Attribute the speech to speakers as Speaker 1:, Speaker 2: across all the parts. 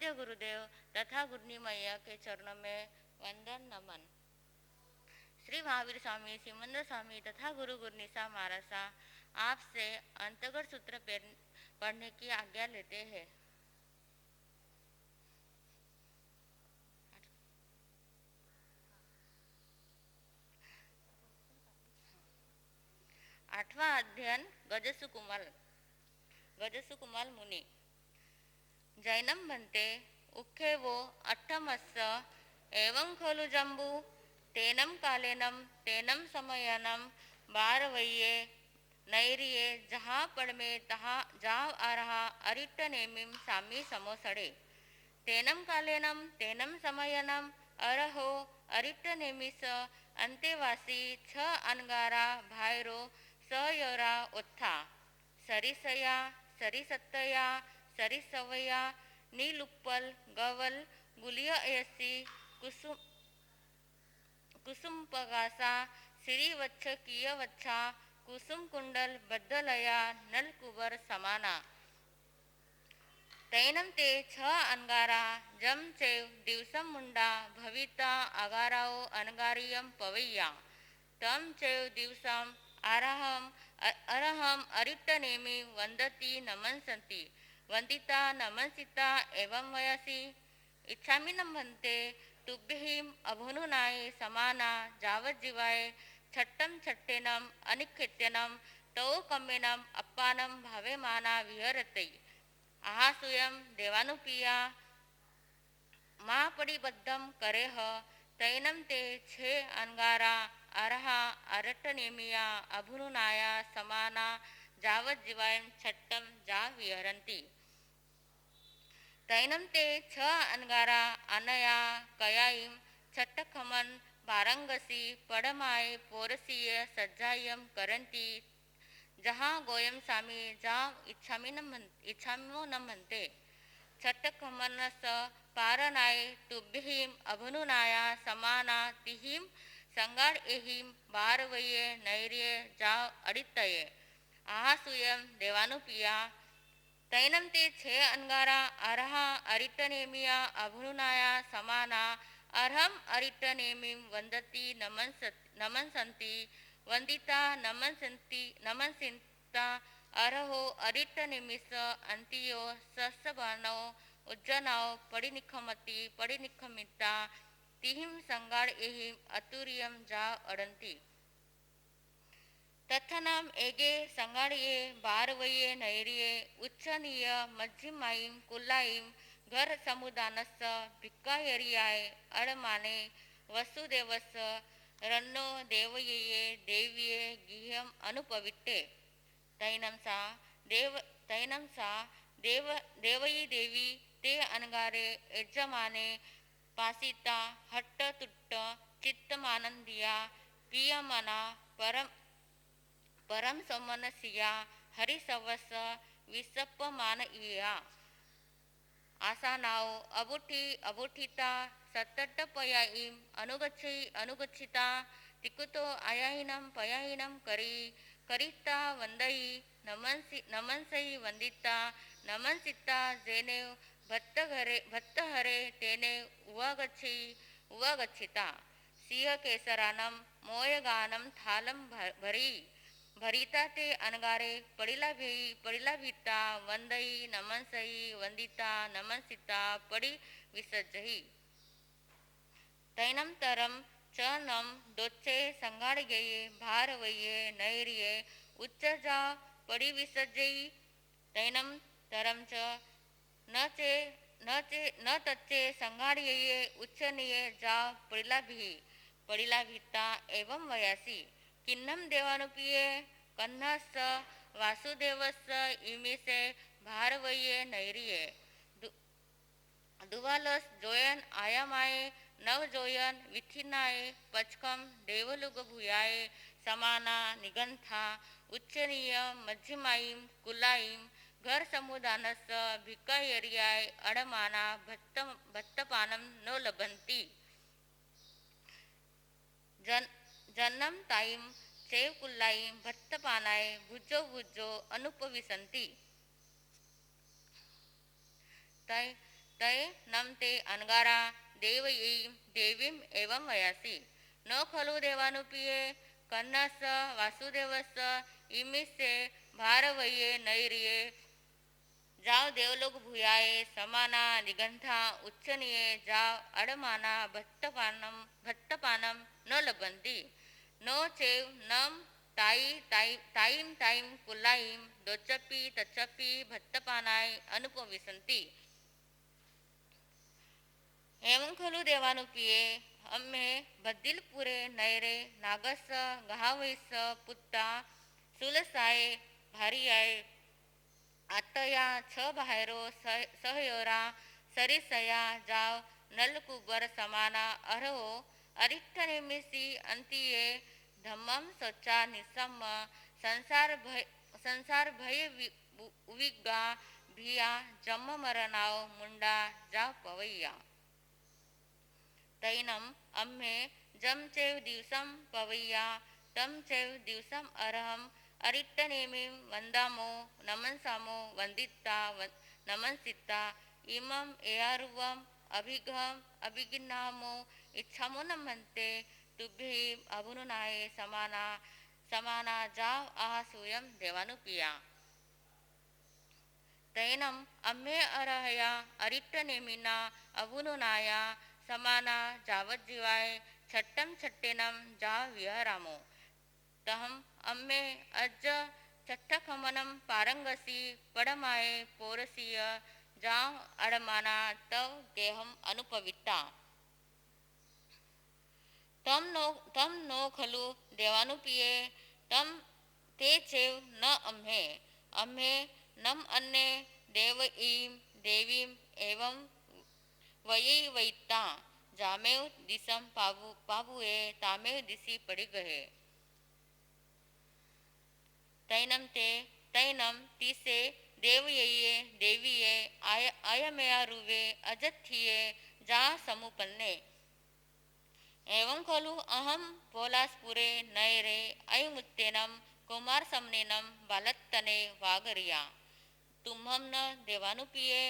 Speaker 1: सत्य गुरुदेव तथा गुरुनी मैया के चरणों में वंदन नमन। श्री महावीर स्वामी, सिमंदर स्वामी तथा गुरु गुरनिसा महाराज आपसे अंतर्गत सूत्र पढ़ने की आज्ञा लेते हैं। आठवां अध्ययन गजसुकुमाल मुनी। जैनम म्हणते उखे वो अट्ठमस्स एवं खलु जंबू तेनम कालेनम तेनम समयनम बारवये नैरिये जहाँ पड़मे तहाँ जाव आ रहा अरिट्ट नेमिम सामी समोसड़े तेनम कालेनम तेनम समयनम अरहो अरिट्ट नेमिस अंतेवासी छ अनगारा भायरो सयोरा उत्था सरिसया सरिसत्तया सरिसवया नीलुप्पल गवल गुलियसी कुसुमपगासा सिरिवच्छ कियवच्छा कुसुम कुंडल बद्दलया नलकुबर समाना तैनम ते छ अनगारा जम चेव दिवसम मुंडा भविता अगाराओ अनगारियम पवैया तम चेव दिवसम अरहम अरिट्ट नेमि वंदती नमनसंती वंदिता नमनसिता एवं वयसी इच्छामि नमन्ते तुभ्यहिम अभुनुनाय समाना जावत जीवाय छट्टम छट्टेनम अनिखेत्यनम तौ कम्मेनम अप्पानम भावेमाना विहरते आहासुयम देवानुपिया महापरिबद्धम करेह तैनम ते छे अनगारा अरहा अरट्टनेमिया अभुनुनाया समाना जावत जीवायम छट्टम जा विहरन्ति तैनम ते छ अनगारा अनया कयाईम छट्टखमन बारंगसी पड़माय पोरसीय सज्जायम करंती जहाँ गोयम सामी जा इच्छामो न म्हणते छट्टखमनस पारनाय तुभ्यहिम अभनुनाया समाना तिहिम संगाड एहिम बारवये नैर्ये जाव अडितये आहासुयम देवानुपिया तैनम ते छे अनगारा अरहा अरिट्टनेमिया अभुनुनाया समाना अर्हम अरिट्टनेमिम वंदती नमनसंती वंदिता नमनसिंता अरहो अरिट्टनेमिस अंतियो सस्सबानो उज्जनाओ पडिनिखमिता तिहिम संगाड एहिम अतुरियम जा अडंती तथनम एगे संगाडिये बारवये नैरिये उच्चनीय मध्यमाईम कुल्लाईम घर समुदानस भिक्कायरियाय अडमाने वसुदेवस रन्नो देवये देविये गिह्यम अनुपविट्टे तैनम सा देवयी देवी ते अनगारे यजमाने पासिता हट्ट तुट्ट चित्तमानंदिया पियमना परम समनसिया हरिसवस विसप्पमान इया आसानाओ अबुठिता सत्तट्टपयाईम अनुगच्छिता तिकुतो आयाहिनम पयाहिनम करिता वंदई नमनसई वंदिता नमनसिता जेनेव भत्तहरे तेने उवागच्छिता सिंह केसरानम मोयगानम थालम भरिता ते अनगारे पडिला भीता वंदई नमनसई वंदिता नमनसिता पडी विसज्जही तैनम तरम च नम दोच्चे संगाडये भारवये नैर्ये उच्चजा पडी विसज्जई तैनम तरम च न तच्चे संगाडये उच्चनीये जा पडिला भीता एवं वयासी किन्नम देवानुपिये कन्नस वासुदेवस इमिसे भारवये नैरिये दुवालस जोयन आयामाये नव जोयन विथिनाये पचकम देवलुग भूयाय समाना निगंथा उच्चनीय मध्यमाईम कुलाईम घर समुदानस भिक्कायरियाय अडमाना भत्तपानम नो लभंती जन्नम ताईम चेव कुल्लाईम भत्तपानाय भुजो अनुपविसंती तय नम ते अनगारा देव येई देवीम एवं वयासी न खलु देवानुपिये कन्नस वासुदेवस इमिसे भारवये नैरिये जाव देवलोक भूयाये समाना निगंथा उच्चनीये जाव अडमाना भट्टपानम न लबंती नो चेव नम ताईम ताईम कुलाईम दोचपी तचपी भट्टपानाय अनुपविसंती एवं खलु देवानुपिये अम्मे बद्दिलपुरे नैरे नागस गहावैस पुत्ता सुलसाये भारियाय आतया छ बाहेरो सहयोरा सरिसया जाव नलकुबर समाना अरहो अरिष्ठनेमिसी अंतिये धम्मम सच्चा निसम संसार भय विगा भिया जम्म मरनाव मुंडा जाव पवैया तैनम अम्मे जम चैव दिवसम पवैया तम चैव दिवसम अरहम अरिट्टनेमिं वंदामो नमनसामो वंदिता नमनसिता इमं एयारुवम अभिगिन्नामो इच्छामो नमन्ते तुभ्यं अभुनुनाये समाना जाव आहा सूयम देवानुपिया तैनम अम्मे अरहया अरिट्टनेमिना अभुनुनाया समाना जावत जीवाय छट्टम छट्टेनम जाव विहरामो तहम अम्मे अज्ज छट्टखमनम पारंगसी पड़माए पोरसीय जाव अड़माना तव गेहम अनुपविता तम नो खलु देवानुपिये तम ते चेव न अम्हे नम अन्ने देव ईम देवीम एवं वये वैता जामेव दिसम पाबुए तामेव दिसी पड़ी गए तैनम तीसे देव ये देवीये आयमया रुवे अजत्थिये जा समुपन्ने एवं खलु अहम पोलासपुरे नयरे अयमुत्तेनम कुमार समनेनम बालत्तने वागरिया तुम्हम न देवानुपिये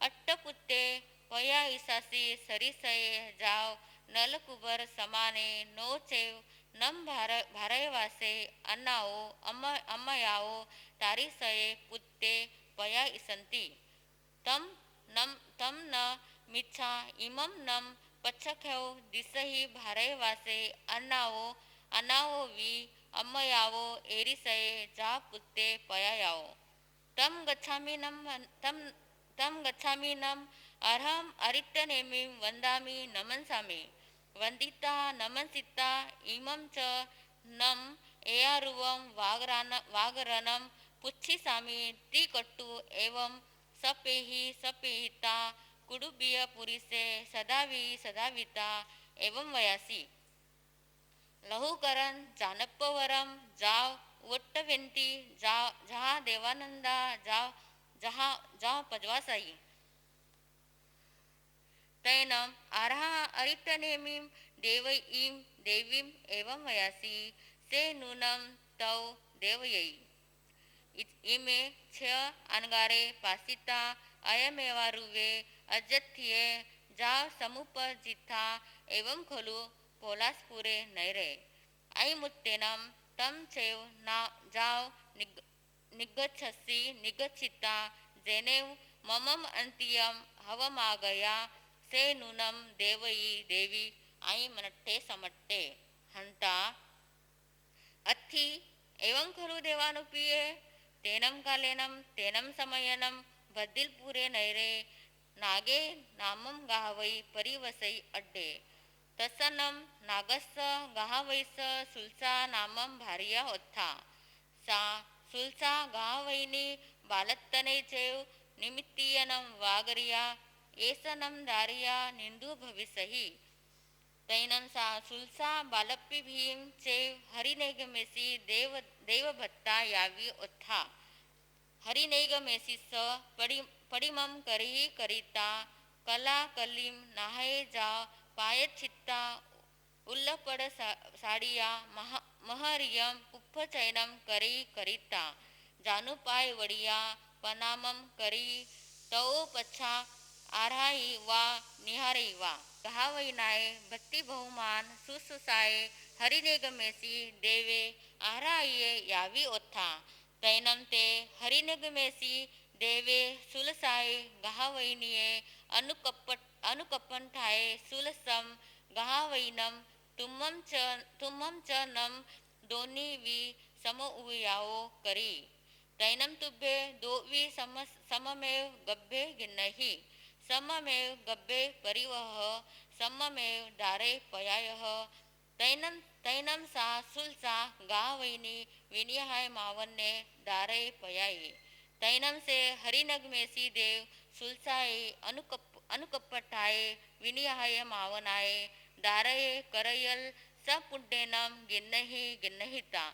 Speaker 1: अट्टपुत्ते पया ईसासी सरिसये जाव नलकुबर समाने नो चेव नम भारयवासे अन्नाओ अम्मयाओ तारिसये पुत्ते पया ईसंती तम न मिच्छा इमं नम पच्छख्यो दिसहि भारयवासे अन्नाओ वि अम्मयाओ एरिसये जा पुत्ते पयायाओ तम गच्छामि नम अर्हम अरिट्टनेमिं वंदामि नमनसामि वंदिता नमनसिता इमं च नम एयारुवं वागरनं पुच्छिसामि त्रिकट्टु एवं सपेहिता कुडुबिय पुरिसे सदाविता एवं वयासी लहुकरन जानप्पवरम जाव वट्टवेंती जहा देवानंदा जाव पजवासाई तैनम आरहा अरिट्टनेमिं देवीम एवं वयासी से नूनम तव देवयई इमे छ अनगारे पासिता अयमेवा रुवे अजत्थिये जा समुपजिता एवं खलु पोलासपुरे नैरे आई मुत्तेनम तम चेव ना जाव निगच्छिता जेनेव ममम अंतियम हवमागया से नूनम देवयी देवी आई मनट्टे समट्टे हंता अत्थि एवं खलु देवानुपिये तेनम कालेनम तेनम समयनम बद्दिलपुरे नैरे नागे नामम गाहवई परिवसई अड्डे तसनम नागस गाहवैस सुलसा नामम भारिया ओत्था सा सुलसा गाहवैनी बालत्तने चेव निमित्तीयनम वागरिया एसनम दारिया निंदु भविसही तैनम सा सुलसा बालप्पी भीम चेव हरिनेगमेसी देवभत्ता यावी ओत्था हरिनेगमेसी स पडिमम करिही करिता कला कलीम नाहे जा पायच्छित्ता उल्लपड साडिया महरियम पुप्पचैनम करी करिता जानुपाय वडिया पनामम करी तव पच्छा आराई वा निहारी वा कहावैनाय भक्ती बहुमान सुसुसाय हरिनिगमेसी देवे आराये यावी ओथा तैनम ते हरिनिगमेसी देवे सुलसाय गहावैनिये अनुकपन ठाय सुलसम गहावैनम तुमम च नम दोन्ही वि सम उयाओ करी तैनम तुभ्ये दोवी सममेव गभ्ये गिन्नहि सममेव गभ्ये परिवह सममेव दारे पयायः तैनम सा सुलसा गावैनी विनिहाय मावन्ने दारे पयाई तैनम से हरिनगमेसी देव सुलसाए अनुकपटाए विनिहाय मावनाए दारये करयल सपुड्डेनम गिन्नहिता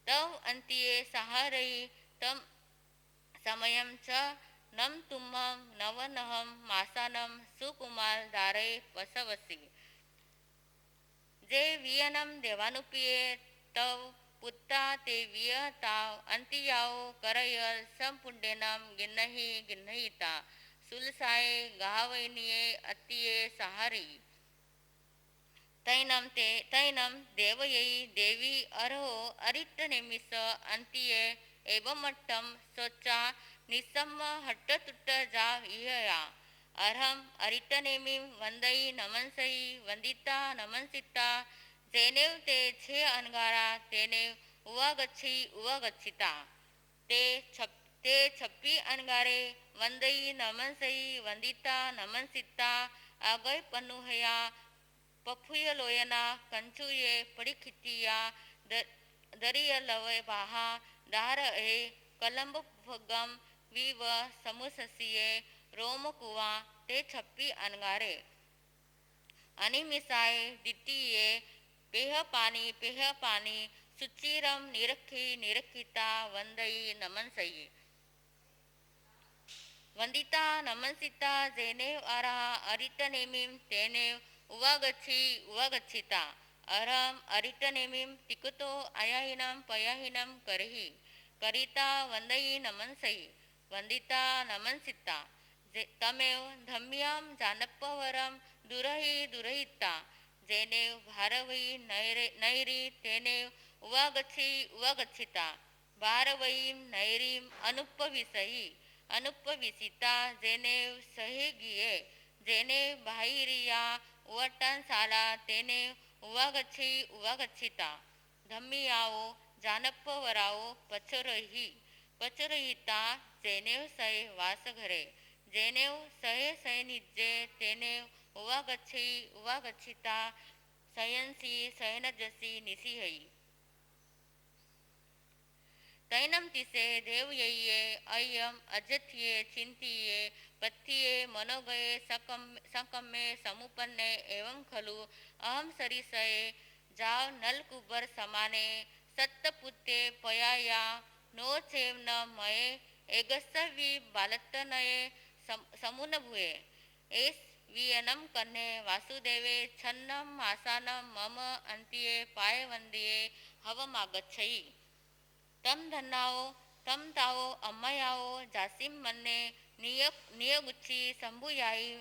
Speaker 1: तव अंतिये सहारई तम समयम च नम तुमम नवनहम मासानम सुकुमार दारे पसवसी जे वियनम देवानुपिये तव पुत्ता ते वियताव अंतियाओ करयल संपुंडेनम गिन्नहिता सुलसाए गावैनिये अतिये सहारी तैनम देवयै देवी अर्हो अरिट्टनेमिस अंतिये एवमट्टम सोचा निसम्म हट्टतुट्ट जा इहया अर्हम अरिट्टनेमिं वंदई नमनसई वंदिता नमनसिता जेनेव ते छे अनगारा तेनेव उवागच्छिता ते छप्पी अनगारे वंदई नमनसई वंदिता नमनसिता आगय पनुहया पफुयलोयना कंचुये पड़िखितिया दरियलवय बाहा दार ए कलंब भगम विव समुससिये रोमकुवा ते छप्पी अनगारे अनिमिसाए दितिये पेह पानी सुचिरम निरखिता वंदई नमनसई वंदिता नमनसिता जेनेव आरहा अरिटनेमिं तेनेव उवागच्छिता अरम अरिटनेमिं तिकुतो अयाहिनम पयाहिनम करहि करिता वंदई नमनसई वंदिता नमनसिता तमेव धम्याम जानप्पवरम दुरहिता जेनेव भारवई नैरी तेनेव उवागच्छिता भारवईं नैरीम अनुपविसिता जेनेव सहेगिये जेनेव बाहिरिया उवटन साला तेनेव उवागच्छिता धम्मियाओ जानप्पवराओ पचरहिता जेनेव सय वासघरे जेनेव सय निज्जे तेनेव उवागच्छिता सयंसी सयनजसी निसिहई तैनम तिसे देवयये अयम अजथिये चिंतिये पथिये मनोगये सकम्मे समुपन्ने एवं खलु अहम सरिसये जाव नलकुबर समाने सत्तपुत्ते पयाया नो चेव न मये एगस्सवि बालत्तनये समुनभुये एस वियनम कन्ने वासुदेवे छन्नम मासानम मम अंतिये पायवंदिये हवमागच्छई तम धन्नाओ तम ताओ अम्मयाओ जासिम मन्ने नियगुच्ची संभुयाई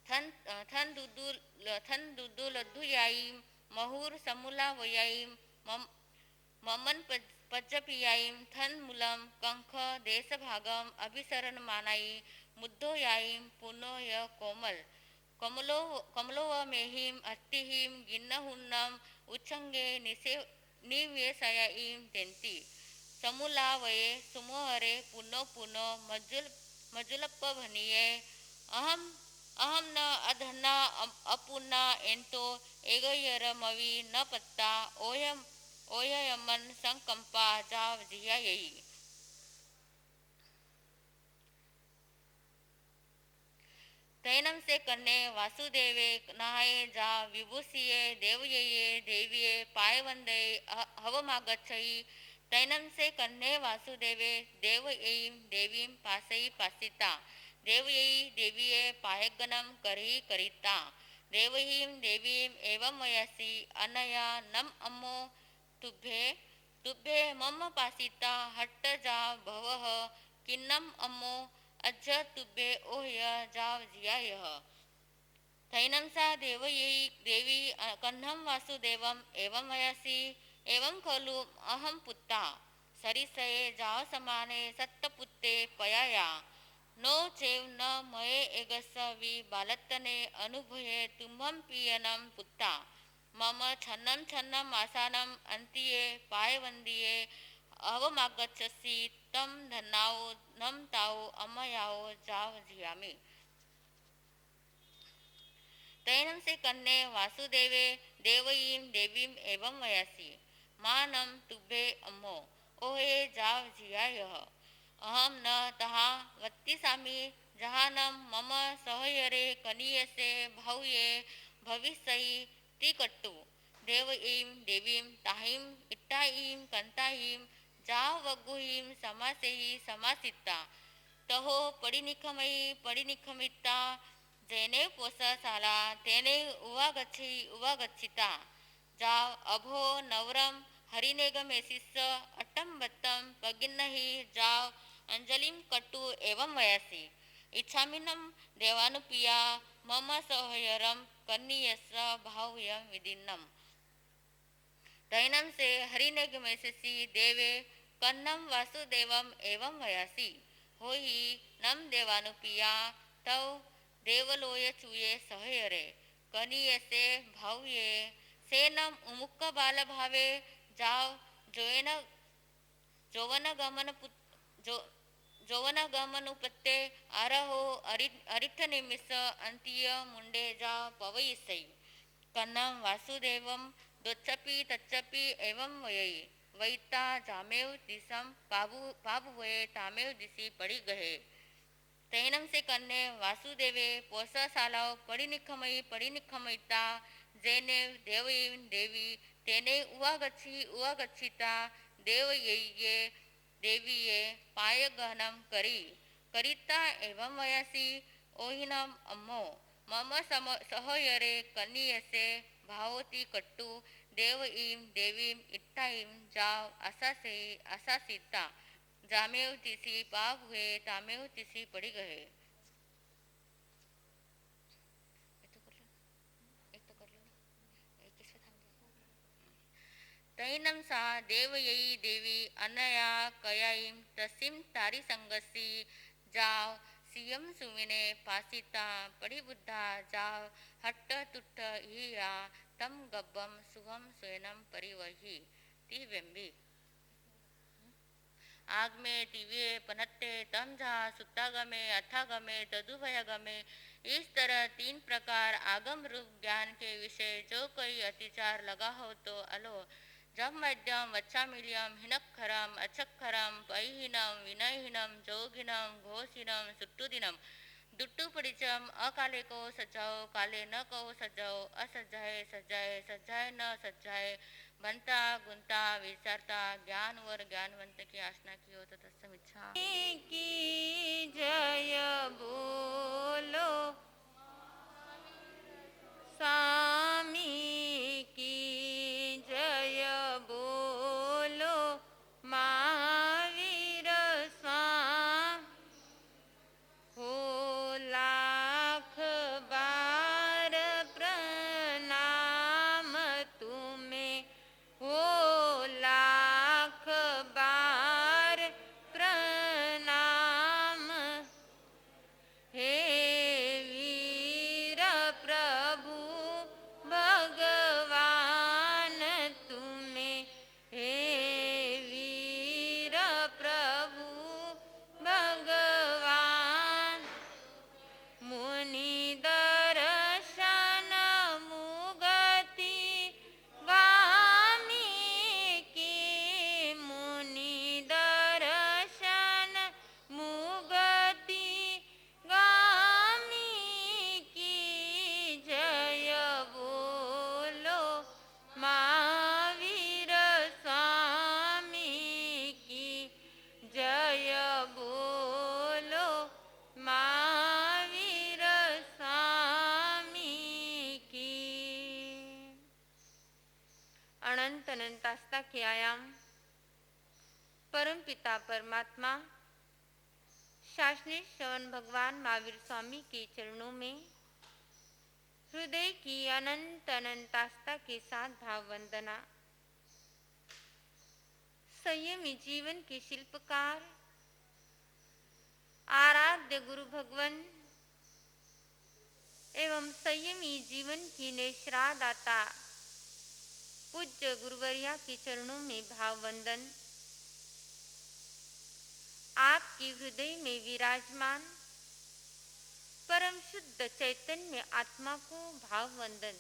Speaker 1: थन दुदुलधुयाई महुर समुला वयाई ममन पज्जपियाई थन मुलम कंख देशभागम अभिसरण मानाई मुद्धोयाई पुनोय कमलो मेहिम अस्तिहिम गिन्नहुन्नम उच्चंगे निवेशयाईं तेंती समुलावये सुमोहरे पुनो मजुलप्प भनिये अहम न अधन्ना अपुन्ना एंतो एगयरमवि न पत्ता ओययमन संकंपा जाव जियायई तैनम से कन्ने वासुदेवे नहाये जा विभूषिये देवयये देविये पायवंदे हवमागच्छई तैनम से कन्ने वासुदेवे देवययीं देवीं पासई पासिता देवययी देविये पायगनम करहि करिता देवहीं देवीं एवं वयसि अनया नम अम्मो तुभ्ये मम पासिता हट्ट जा भवः किन्नम अम्मो अज्ज तुभ्ये ओह्य जाव जियायः थैनं सा देवयी देवी कन्हं वासुदेवम् एवं वयसि एवं खलु अहं पुत्ता सरिसये जाव समाने सत्तपुत्ते पयाया नो चेव न मये एगस्सवि बालत्तने अनुभूये तुम्भं पीयनं पुत्ता मम छन्नं छन्नं आसानम् अन्तिये पायवन्दिये अवमागच्छसि तं धन्नाओ नम ताओ अमयाओ जाव जियामि तैनं से कन्ने वासुदेवे देवयीं देवीं एवं वयसि मानं तुभ्ये अम्मो ओहे जाव जियायः अहं न तहा वत्तिसामि जहानं मम सहयरे कनीयसे भाव्ये भविष्यि तिकट्टु देवयीं देवीं ताहिं इट्टाईं कंताईं जाव वगुहीं समासेहि समासिता तहो पडिनिखमिता जेने पोसस आला तेने उवागच्छिता जाव अभो नवरम हरिनेगमेसिस अट्टम पगिन्नहि जाव अंजलिम कट्टु एवं वयसि इच्छामिनं देवानुपिया मम सहोयरम कन्नीयस भाव्यं विदिन्नम तैनं से हरिनेगमेसिसि देवे कन्नं वासुदेवम एवं वयसि होहि नम देवानुपिया तव देवलोय चूये सहयरे कनीयसे भाव्ये सेनम उमुक्क बाल भावे जाव जोवन गमन जोवन गमन उपत्ते आरहो अरिठ निमिष अंतिय मुंडे जा पवयिसै कन्नम वासुदेवम दोच्चपि तच्चपि एवं वयई वैता जामेव दिसम पाबुवे तामेव दिसी पड़ी गहे तैनं से कन्ने वासुदेवे पोससालाव पडिनिखमिता जेने देवयीं देवी तेने उवागच्छिता देवयैये देवीये पायगहनं करिता एवं वयसि ओहिनम अम्मो मम सहोयरे कन्नीयसे भावती कट्टु देवयीं देवीं इट्टाईं जाव आसासिता जामेव तिसी पाप हुए तामेव तिसी पड़ी गए तैनं सा देवयी देवी अनया कयाईं तसिम तारी संगसी जाव सियम सुमिने पासिता पड़ी बुद्धा जाव हट्ट तुट्ट हिया तम गब्बम सुगम स्वेनम परिवही ती वेम्बी आग में टीवे पनट्टे तम जहाँ सुत्ता गमे अथा गमे तदुभय गमे इस तरह तीन प्रकार आगम रूप ज्ञान के विषय जो कोई अतिचार लगा हो तो अलो जम वैद्यम वच्चामिलियम हिनक्षरम अक्षरम पैहीनम विनयहीनम जोगिनम घोषिनम सुट्टुदिनम दुट्टू पड़िचम अकाले को सजाओ काले न को सजाओ असजाए सजाए सजाए न सजाए बनता गुंता विचारता ज्ञान वर ज्ञानवंत की आसना की हो तो तत्समिच्छा की जय बोलो स्वामी की जय बोलो महावीर स्वामी हो लाख बार प्रणाम तुम्हें हो लाख बार प्रणाम हे वीर प्रभु भगवान तुम्हें हे वीर प्रभु भगवान मुनि दर्शन मुगति गामी की मुनि दर्शन मुगति गामी की जय बोलो महावीर स्वामी की जय बोलो महावीर स्वामी की अनंत अनंतास्ता की आयाम परम पिता परमात्मा
Speaker 2: शासनिक श्रवण भगवान महावीर स्वामी के चरणों में हृदय की अनंत अनंतास्था के साथ भाव वंदना। संयमी जीवन के शिल्पकार आराध्य गुरु भगवान एवं संयमी जीवन की नेश्रा दाता पूज्य गुरुवरिया के चरणों में भाव वंदन। आपके हृदय में विराजमान परम शुद्ध चैतन्य आत्मा को भाव वंदन।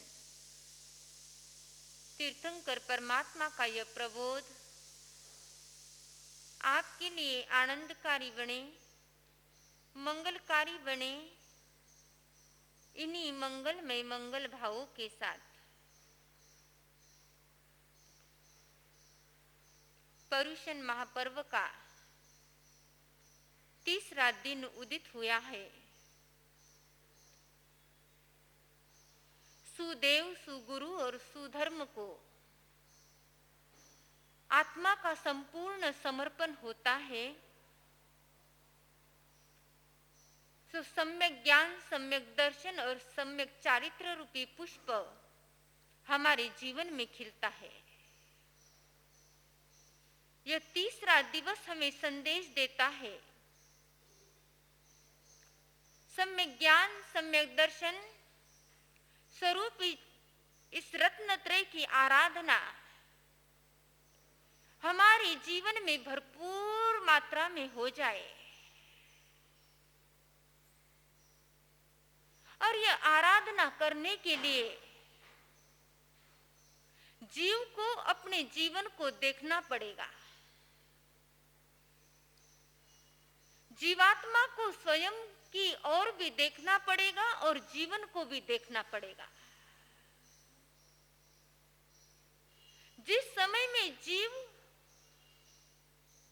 Speaker 2: तीर्थंकर परमात्मा का यह प्रबोध आपके लिए आनंदकारी बने, मंगलकारी बने। इन्हीं मंगलमय मंगल भावों के साथ पर्युषण महापर्व का तीसरा दिन उदित हुआ है। सुदेव, सुगुरु और सुधर्म को आत्मा का संपूर्ण समर्पण होता है। तो सम्यक ज्ञान, सम्यक दर्शन और सम्यक चारित्र रूपी पुष्प हमारे जीवन में खिलता है। यह तीसरा दिवस हमें संदेश देता है, सम्यक ज्ञान, सम्यक दर्शन स्वरूप इस रत्नत्रय की आराधना हमारे जीवन में भरपूर मात्रा में हो जाए। और यह आराधना करने के लिए जीव को अपने जीवन को देखना पड़ेगा। जीवात्मा को स्वयं की ओर भी देखना पड़ेगा और जीवन को भी देखना पड़ेगा। जिस समय में जीव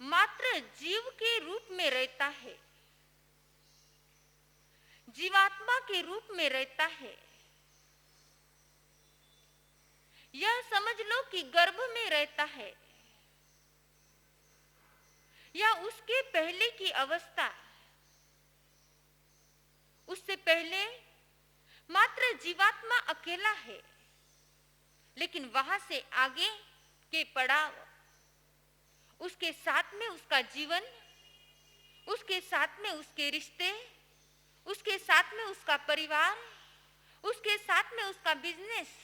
Speaker 2: मात्र जीव के रूप में रहता है, जीवात्मा के रूप में रहता है, यह समझ लो कि गर्भ में रहता है या उसके पहले की अवस्था, उससे पहले मात्र जीवात्मा अकेला है। लेकिन वहां से आगे के पड़ाव, उसके साथ में उसका जीवन, उसके साथ में उसके रिश्ते, उसके साथ में उसका परिवार, उसके साथ में उसका बिजनेस,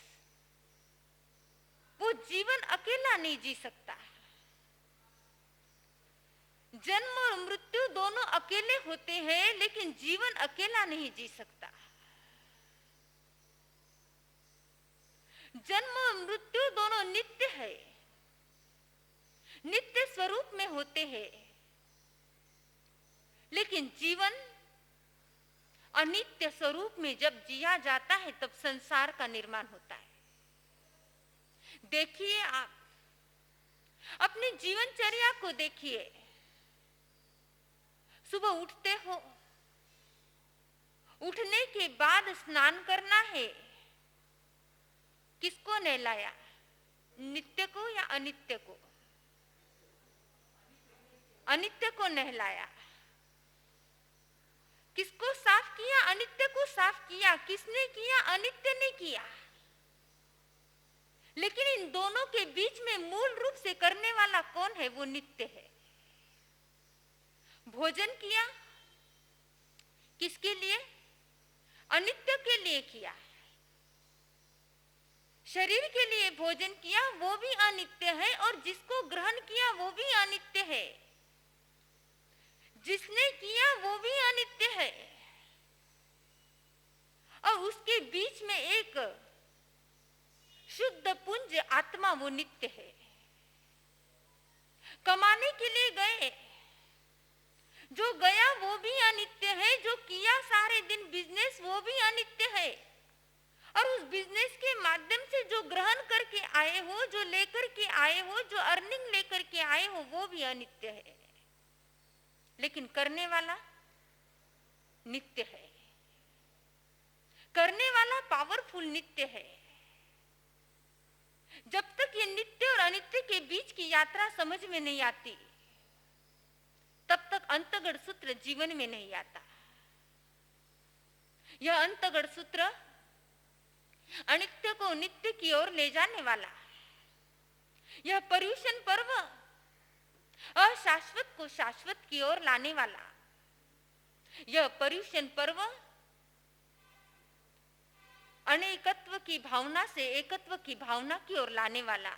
Speaker 2: वो जीवन अकेला नहीं जी सकता। जन्म और मृत्यु दोनों अकेले होते हैं, लेकिन जीवन अकेला नहीं जी सकता। जन्म और मृत्यु दोनों नित्य है, नित्य स्वरूप में होते हैं, लेकिन जीवन अनित्य स्वरूप में जब जिया जाता है तब संसार का निर्माण होता है। देखिए, आप अपनी जीवनचर्या को देखिए। सुबह उठते हो, उठने के बाद स्नान करना है। किसको नहलाया? नित्य को या अनित्य को? अनित्य को नहलाया। किसको साफ किया? अनित्य को साफ किया। किसने किया? अनित्य ने किया। लेकिन इन दोनों के बीच में मूल रूप से करने वाला कौन है? वो नित्य है। भोजन किया, किसके लिए? अनित्य के लिए किया। शरीर के लिए भोजन किया, वो भी अनित्य है, और जिसको ग्रहण किया वो भी अनित्य है। जिसने किया वो भी अनित्य है, और उसके बीच में एक शुद्ध पुंज आत्मा, वो नित्य है। कमाने के लिए गए, जो गया वो भी अनित्य है, जो किया सारे दिन बिजनेस वो भी अनित्य है, और उस बिजनेस के माध्यम से जो ग्रहण करके आए हो, जो लेकर के आए हो, जो अर्निंग लेकर के आए हो, वो भी अनित्य है। लेकिन करने वाला नित्य है। करने वाला पावरफुल नित्य है। जब तक ये नित्य और अनित्य के बीच की यात्रा समझ में नहीं आती, तब तक अंतगढ़ सूत्र जीवन में नहीं आता। यह अंतगढ़ सूत्र अनित्य को नित्य की ओर ले जाने वाला, यह पर्युषण पर्व अशाश्वत को शाश्वत की ओर लाने वाला, यह पर्युषण पर्व अनेकत्व की भावना से एकत्व की भावना की ओर लाने वाला।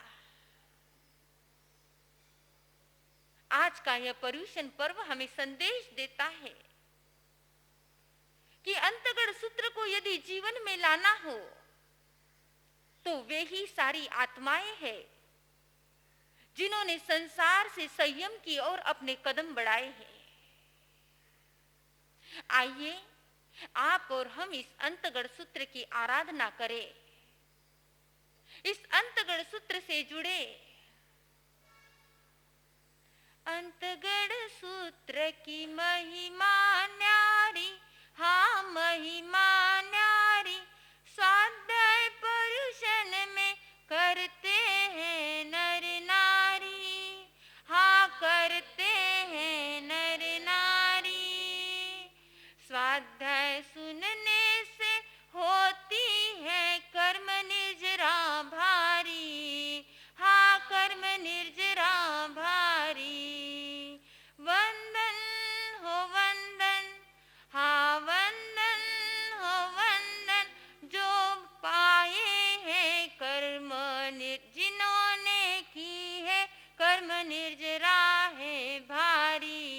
Speaker 2: आज का यह पर्युषण पर्व हमें संदेश देता है कि अंतगढ़ सूत्र को यदि जीवन में लाना हो तो वे ही सारी आत्माएं हैं जिन्होंने संसार से संयम की ओर अपने कदम बढ़ाए हैं। आइए आप और हम इस अंतगढ़ सूत्र की आराधना करें, इस अंतगढ़ सूत्र से जुड़े। अंतगढ़ सूत्र की महिमा न्यारी, हाँ महिमा न्यारी, स्वाध्याय पर्युषण में करते हैं नर नारी, हाँ करते हैं नर नारी। स्वाध्याय सुनने से होती है कर्म निर्जरा भारी, हाँ कर्म निर्जरा भारी। वंदन हो वंदन, हाँ वंदन हो वंदन, जो पाए हैं कर्म जिन्होंने की है कर्म निर्जरा है भारी।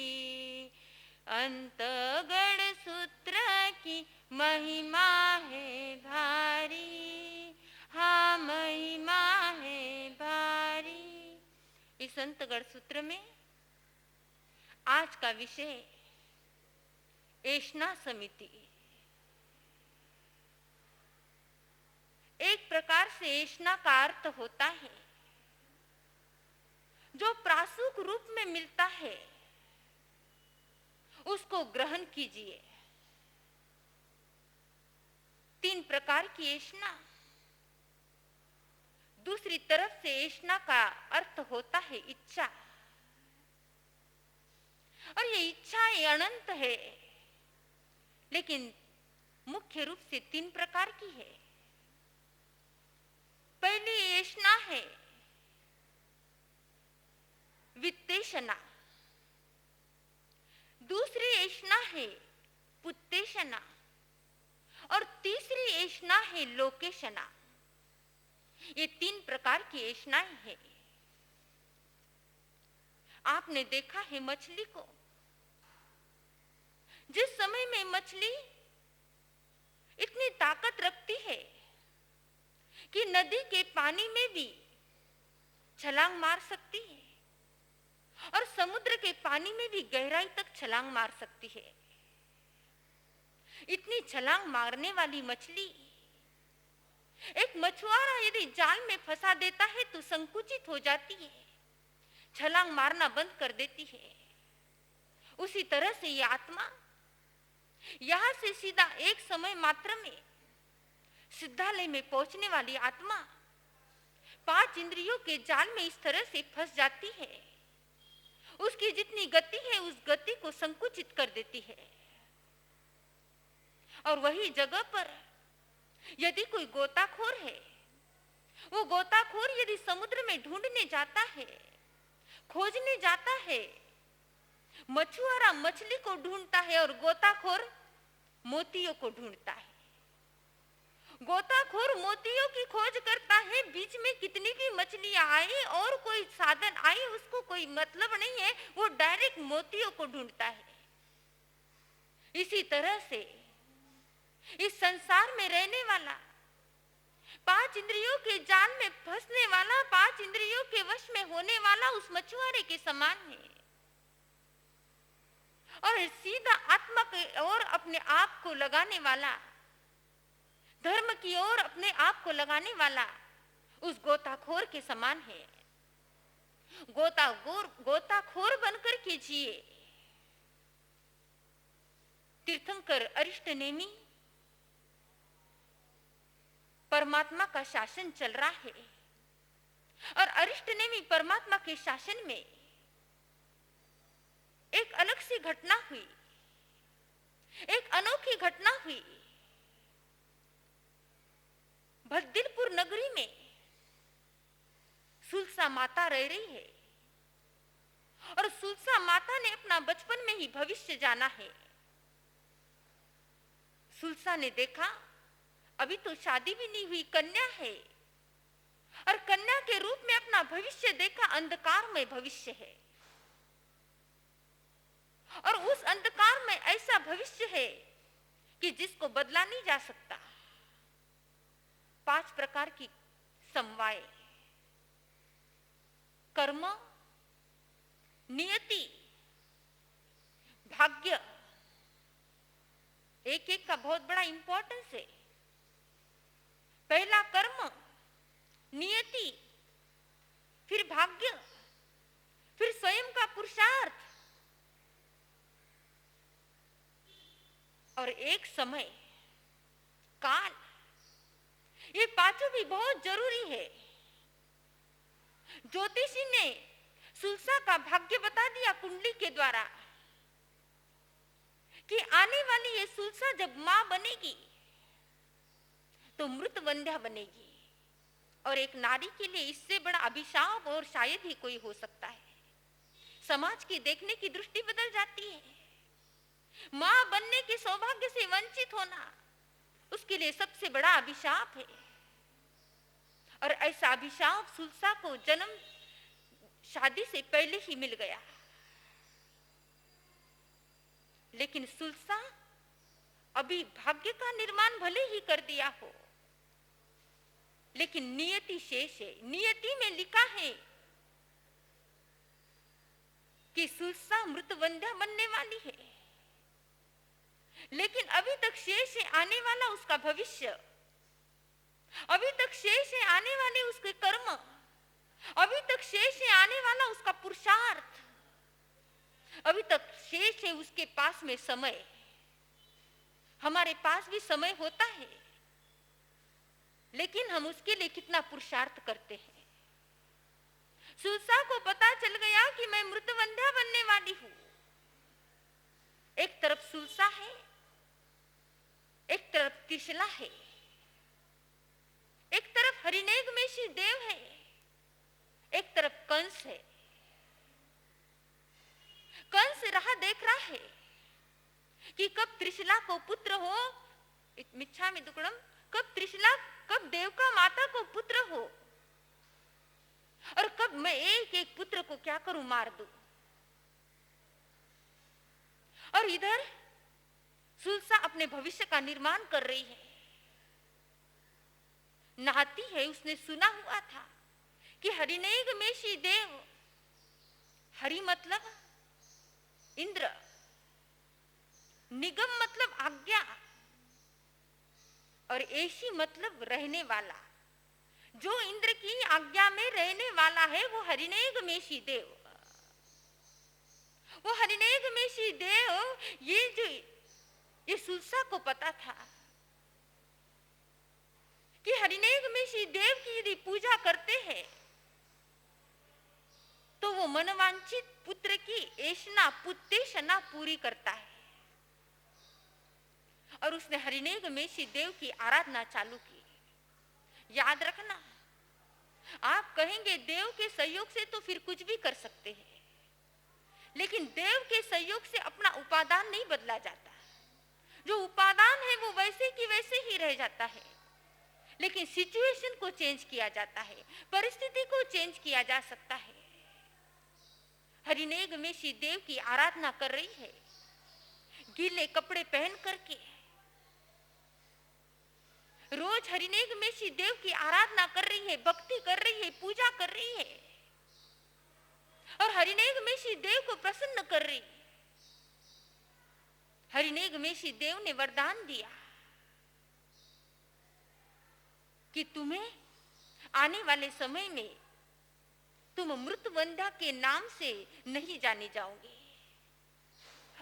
Speaker 2: अंतगढ़ सूत्र की महिमा है भारी, हाँ महिमा है भारी। इस अंतगढ़ सूत्र में आज का विषय ऐष्णा समिति। एक प्रकार से ऐष्णा का अर्थ होता है जो प्रासुक रूप में मिलता है उसको ग्रहण कीजिए। 3 प्रकार की ऐष्णा। दूसरी तरफ से ऐष्णा का अर्थ होता है इच्छा, और ये इच्छाएं अनंत है, लेकिन मुख्य रूप से 3 प्रकार की है। पहली ऐष्णा है वित्तेषणा, दूसरी ऐष्णा है पुत्तेषणा, और तीसरी ऐष्णा है लोकेषणा। ये 3 प्रकार की ऐष्णाएं हैं। आपने देखा है मछली को, जिस समय में मछली इतनी ताकत रखती है कि नदी के पानी में भी छलांग मार सकती है और समुद्र के पानी में भी गहराई तक छलांग मार सकती है। इतनी छलांग मारने वाली मछली एक मछुआरा यदि जाल में फंसा देता है तो संकुचित हो जाती है, छलांग मारना बंद कर देती है। उसी तरह से ये आत्मा यहां से सीधा एक समय मात्र में सिद्धालय में पहुंचने वाली आत्मा 5 इंद्रियों के जाल में इस तरह से फंस जाती है, उसकी जितनी गति है उस गति को संकुचित कर देती है। और वही जगह पर यदि कोई गोताखोर है, वो गोताखोर यदि समुद्र में ढूंढने जाता है, खोजने जाता है, मछुआरा मछली को ढूंढता है और गोताखोर मोतियों को ढूंढता है। गोताखोर मोतियों की खोज करता है, बीच में कितनी भी मछलियां आए और कोई साधन आए उसको कोई मतलब नहीं है, वो डायरेक्ट मोतियों को ढूंढता है। इसी तरह से इस संसार में रहने वाला, 5 इंद्रियों के जाल में फंसने वाला, 5 इंद्रियों के वश में होने वाला उस मछुआरे के समान है। और सीधा आत्मा की ओर अपने आप को लगाने वाला, धर्म की ओर अपने आप को लगाने वाला उस गोताखोर के समान है। गोताखोर बनकर के जिए। तीर्थंकर अरिष्टनेमी परमात्मा का शासन चल रहा है और अरिष्टनेमी परमात्मा के शासन में एक अलग सी घटना हुई, एक अनोखी घटना हुई। भद्दिलपुर नगरी में सुलसा माता रह रही है और सुलसा माता ने अपना बचपन में ही भविष्य जाना है। सुलसा ने देखा अभी तो शादी भी नहीं हुई, कन्या है, और कन्या के रूप में अपना भविष्य देखा, अंधकार में भविष्य है। और उस अंधकार में ऐसा भविष्य है कि जिसको बदला नहीं जा सकता। 5 प्रकार की समवाय, कर्म, नियति, भाग्य, एक एक का बहुत बड़ा इंपॉर्टेंस है। पहला कर्म, नियति, फिर भाग्य, फिर स्वयं का पुरुषार्थ, और एक समय, काल। ये पांचों भी बहुत जरूरी है। ज्योतिषी ने सुलसा का भाग्य बता दिया कुंडली के द्वारा कि आने वाली ये सुलसा जब मां बनेगी तो मृत वंध्या बनेगी, और एक नारी के लिए इससे बड़ा अभिशाप और शायद ही कोई हो सकता है। समाज की देखने की दृष्टि बदल जाती है। मां बनने के सौभाग्य से वंचित होना उसके लिए सबसे बड़ा अभिशाप है। और ऐसा अभिशाप सुलसा को जन्म शादी से पहले ही मिल गया। लेकिन सुलसा अभी भाग्य का निर्माण भले ही कर दिया हो, लेकिन नियति शेष है। नियति में लिखा है कि सुलसा मृतवंध्या बनने वाली है, लेकिन अभी तक शेष है आने वाला उसका भविष्य, अभी तक शेष है आने वाले उसके कर्म, अभी तक शेष है आने वाला उसका पुरुषार्थ, अभी तक शेष है उसके पास में समय। हमारे पास भी समय होता है, लेकिन हम उसके लिए कितना पुरुषार्थ करते हैं। सुलसा को पता चल गया कि मैं मृतवंध्या बनने वाली हूं। एक तरफ सुलसा है, एक तरफ त्रिशला है, एक तरफ हरिनेगमेशी देव है, एक तरफ कंस है। कंस राह देख रहा है कि कब त्रिशला को पुत्र हो, मिच्छामि दुक्कडम, कब त्रिशला, कब देवका माता को पुत्र हो, और कब मैं एक एक पुत्र को क्या करूं, मार दूं। और इधर सुलसा अपने भविष्य का निर्माण कर रही है, नहाती है। उसने सुना हुआ था कि हरिनेगमेशी देव, हरि मतलब इंद्र, निगम मतलब आज्ञा, और ऐशी मतलब रहने वाला। जो इंद्र की आज्ञा में रहने वाला है वो हरिनेगमेशी देव। वो हरिनेगमेशी देव, ये सुलसा को पता था कि हरिनेगमेशी देव की यदि पूजा करते हैं तो वो मनवांछित पुत्र की ऐशना, पुत्तेशना पूरी करता है। और उसने हरिनेगमेशी देव की आराधना चालू की। याद रखना, आप कहेंगे देव के सहयोग से तो फिर कुछ भी कर सकते हैं, लेकिन देव के सहयोग से अपना उपादान नहीं बदला जाता। जो उपादान है वो वैसे की वैसे ही रह जाता है, लेकिन सिचुएशन को चेंज किया जाता है, परिस्थिति को चेंज किया जा सकता है। हरिनेगमेशी देव की आराधना कर रही है, गीले कपड़े पहन करके रोज हरिनेगमेशी देव की आराधना कर रही है, भक्ति कर रही है, पूजा कर रही है, और हरिनेगमेशी देव को प्रसन्न कर रही। हरिनेगमेशी देव ने वरदान दिया कि तुम्हें आने वाले समय में तुम मृतवंध्या के नाम से नहीं जाने जाओगे।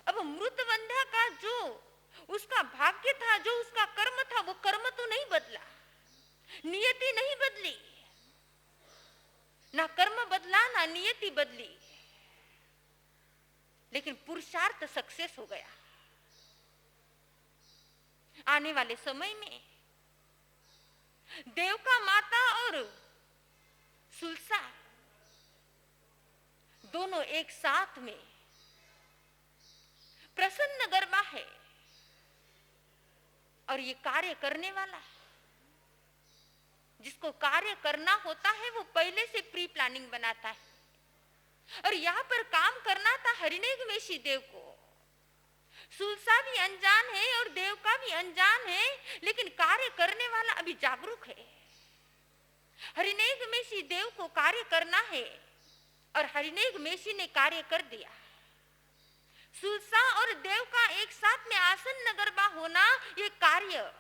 Speaker 2: अब मृतवंध्या का जो उसका भाग्य था, जो उसका कर्म था, वो कर्म तो नहीं बदला, नियति नहीं बदली, ना कर्म बदला ना नियति बदली। लेकिन पुरुषार्थ सक्सेस हो गया। आने वाले समय में देवका माता और सुलसा दोनों एक साथ में प्रसन्न गरबा है और ये कार्य करने वाला, जिसको कार्य करना होता है वो पहले से प्री प्लानिंग बनाता है। और यहाँ पर काम करना था हरिनेगमेशी देव को। सुलसा भी अनजान है और देव का भी अनजान है, लेकिन कार्य करने वाला अभी जागरूक है। हरिनेगमेशी देव को कार्य करना है और हरिनेगमेशी ने कार्य कर दिया। सुलसा और देव का एक साथ में आसन्न गरबा होना, ये कार्य,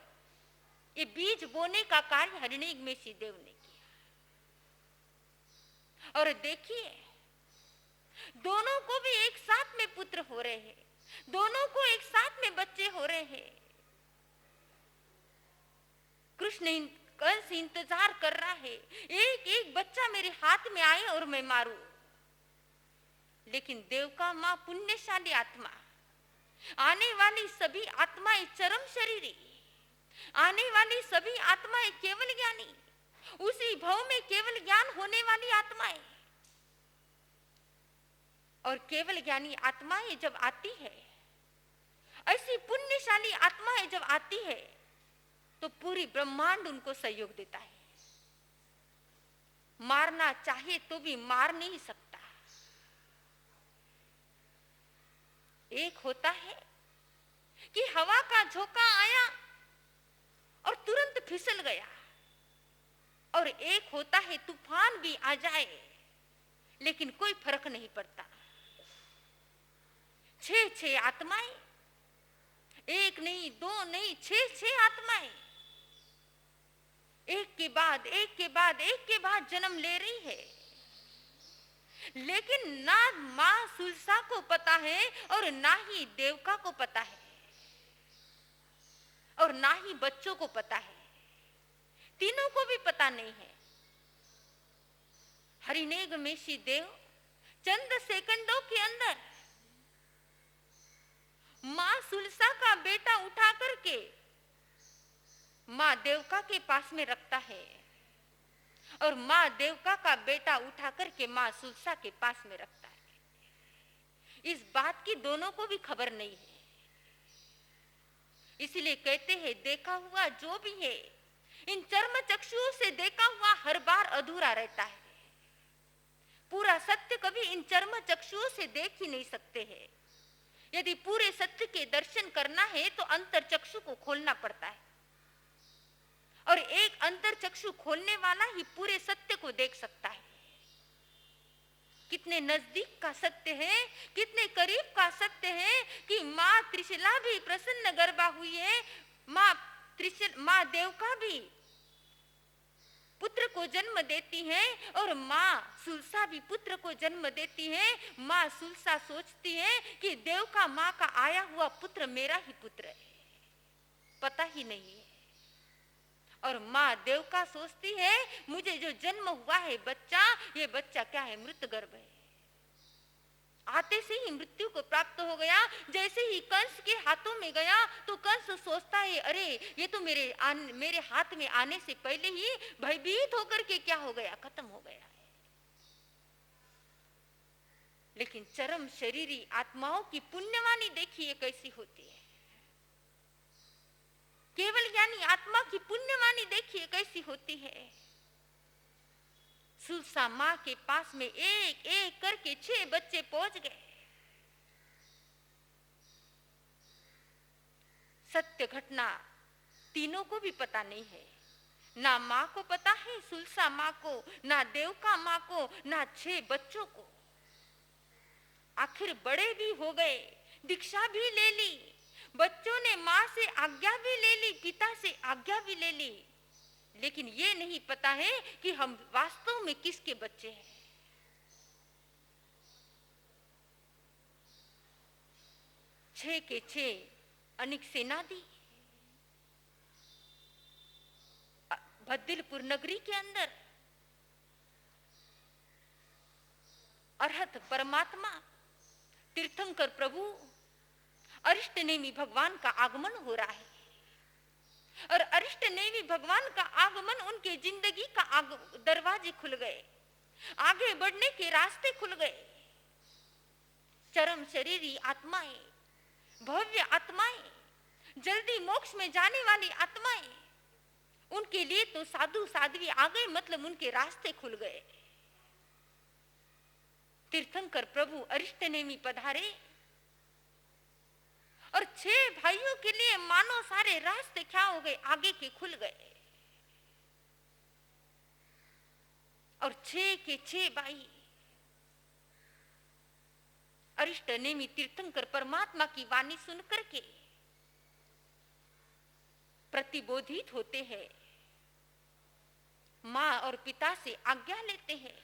Speaker 2: ये बीज बोने का कार्य हरिनेगमेशी देव ने किया। और देखिए, दोनों को भी एक साथ में पुत्र हो रहे हैं, दोनों को एक साथ में बच्चे हो रहे हैं। कृष्ण कंस इंतजार कर रहा है, एक एक बच्चा मेरे हाथ में आए और मैं मारूं। लेकिन देव का मां पुण्यशाली आत्मा, आने वाली सभी आत्माएं चरम शरीरी, आने वाली सभी आत्माएं केवल ज्ञानी, उसी भव में केवल ज्ञान होने वाली आत्माएं। और केवल ज्ञानी आत्माएं जब आती है, ऐसी पुण्यशाली आत्माएं जब आती है, तो पूरी ब्रह्मांड उनको सहयोग देता है। मारना चाहे तो भी मार नहीं सकता। एक होता है कि हवा का झोंका आया और तुरंत फिसल गया, और एक होता है तूफान भी आ जाए लेकिन कोई फर्क नहीं पड़ता। 6 आत्माएं, एक नहीं, दो नहीं, 6 आत्माएं एक के बाद एक के बाद एक के बाद जन्म ले रही है। लेकिन ना मां सुलसा को पता है और ना ही देवका को पता है और ना ही बच्चों को पता है, तीनों को भी पता नहीं है। हरिनेगमेशी देव चंद सेकंडों के अंदर मां सुलसा का बेटा उठा करके मां देवका के पास में रखता है और मां देवका का बेटा उठा करके मां सुलसा के पास में रखता है। इस बात की दोनों को भी खबर नहीं है। इसलिए कहते हैं, देखा हुआ जो भी है, इन चर्म चक्षुओं से देखा हुआ हर बार अधूरा रहता है। पूरा सत्य कभी इन चर्म चक्षुओं से देख ही नहीं सकते हैं। यदि पूरे सत्य के दर्शन करना है तो अंतर चक्षु को खोलना पड़ता है, और एक अंतर चक्षु खोलने वाला ही पूरे सत्य को देख सकता है। कितने नजदीक का सत्य है, कितने करीब का सत्य है कि मां त्रिशला भी प्रसन्न गरबा हुई है, मां देवका भी पुत्र को जन्म देती है और मां सुलसा भी पुत्र को जन्म देती है। मां सुलसा सोचती है कि देवका मां का आया हुआ पुत्र मेरा ही पुत्र है, पता ही नहीं है। और मां देवका सोचती है, मुझे जो जन्म हुआ है बच्चा, ये बच्चा क्या है, मृत गर्भ है, आते से ही मृत्यु को प्राप्त हो गया। जैसे ही कंस के हाथों में गया तो कंस सोचता है, अरे ये तो मेरे हाथ में आने से पहले ही भयभीत होकर के क्या हो गया, खत्म हो गया है। लेकिन चरम शरीरी आत्माओं की पुण्यवानी देखिए कैसी होती है। केवल ज्ञानी आत्मा की पुण्यवानी देखिए कैसी होती है। सुलसा मां के पास में एक एक करके 6 बच्चे पहुंच गए। सत्य घटना तीनों को भी पता नहीं है, ना मां को पता है, सुलसा मां को, ना देवका मां को, ना 6 बच्चों को। आखिर बड़े भी हो गए, दीक्षा भी ले ली, बच्चों ने मां से आज्ञा भी ले ली, पिता से आज्ञा भी ले ली, लेकिन ये नहीं पता है कि हम वास्तव में किसके बच्चे हैं। 6 के 6 अनिक सेनादी भद्दिलपुर नगरी के अंदर अरहत परमात्मा तीर्थंकर प्रभु अरिष्टनेमी भगवान का आगमन हो रहा है और अरिष्टनेमी भगवान का आगमन उनके जिंदगी का दरवाजे खुल गए, आगे बढ़ने के रास्ते खुल गए। चरम शरीरी आत्माएं, भव्य आत्माएं, जल्दी मोक्ष में जाने वाली आत्माएं, उनके लिए तो साधु साध्वी आ गए, मतलब उनके रास्ते खुल गए। तीर्थंकर प्रभु अरिष्टनेमी पधारे और 6 भाइयों के लिए मानो सारे रास्ते क्या हो गए, आगे के खुल गए। और 6 के 6 भाई अरिष्टनेमी तीर्थंकर परमात्मा की वाणी सुन करके प्रतिबोधित होते हैं, माँ और पिता से आज्ञा लेते हैं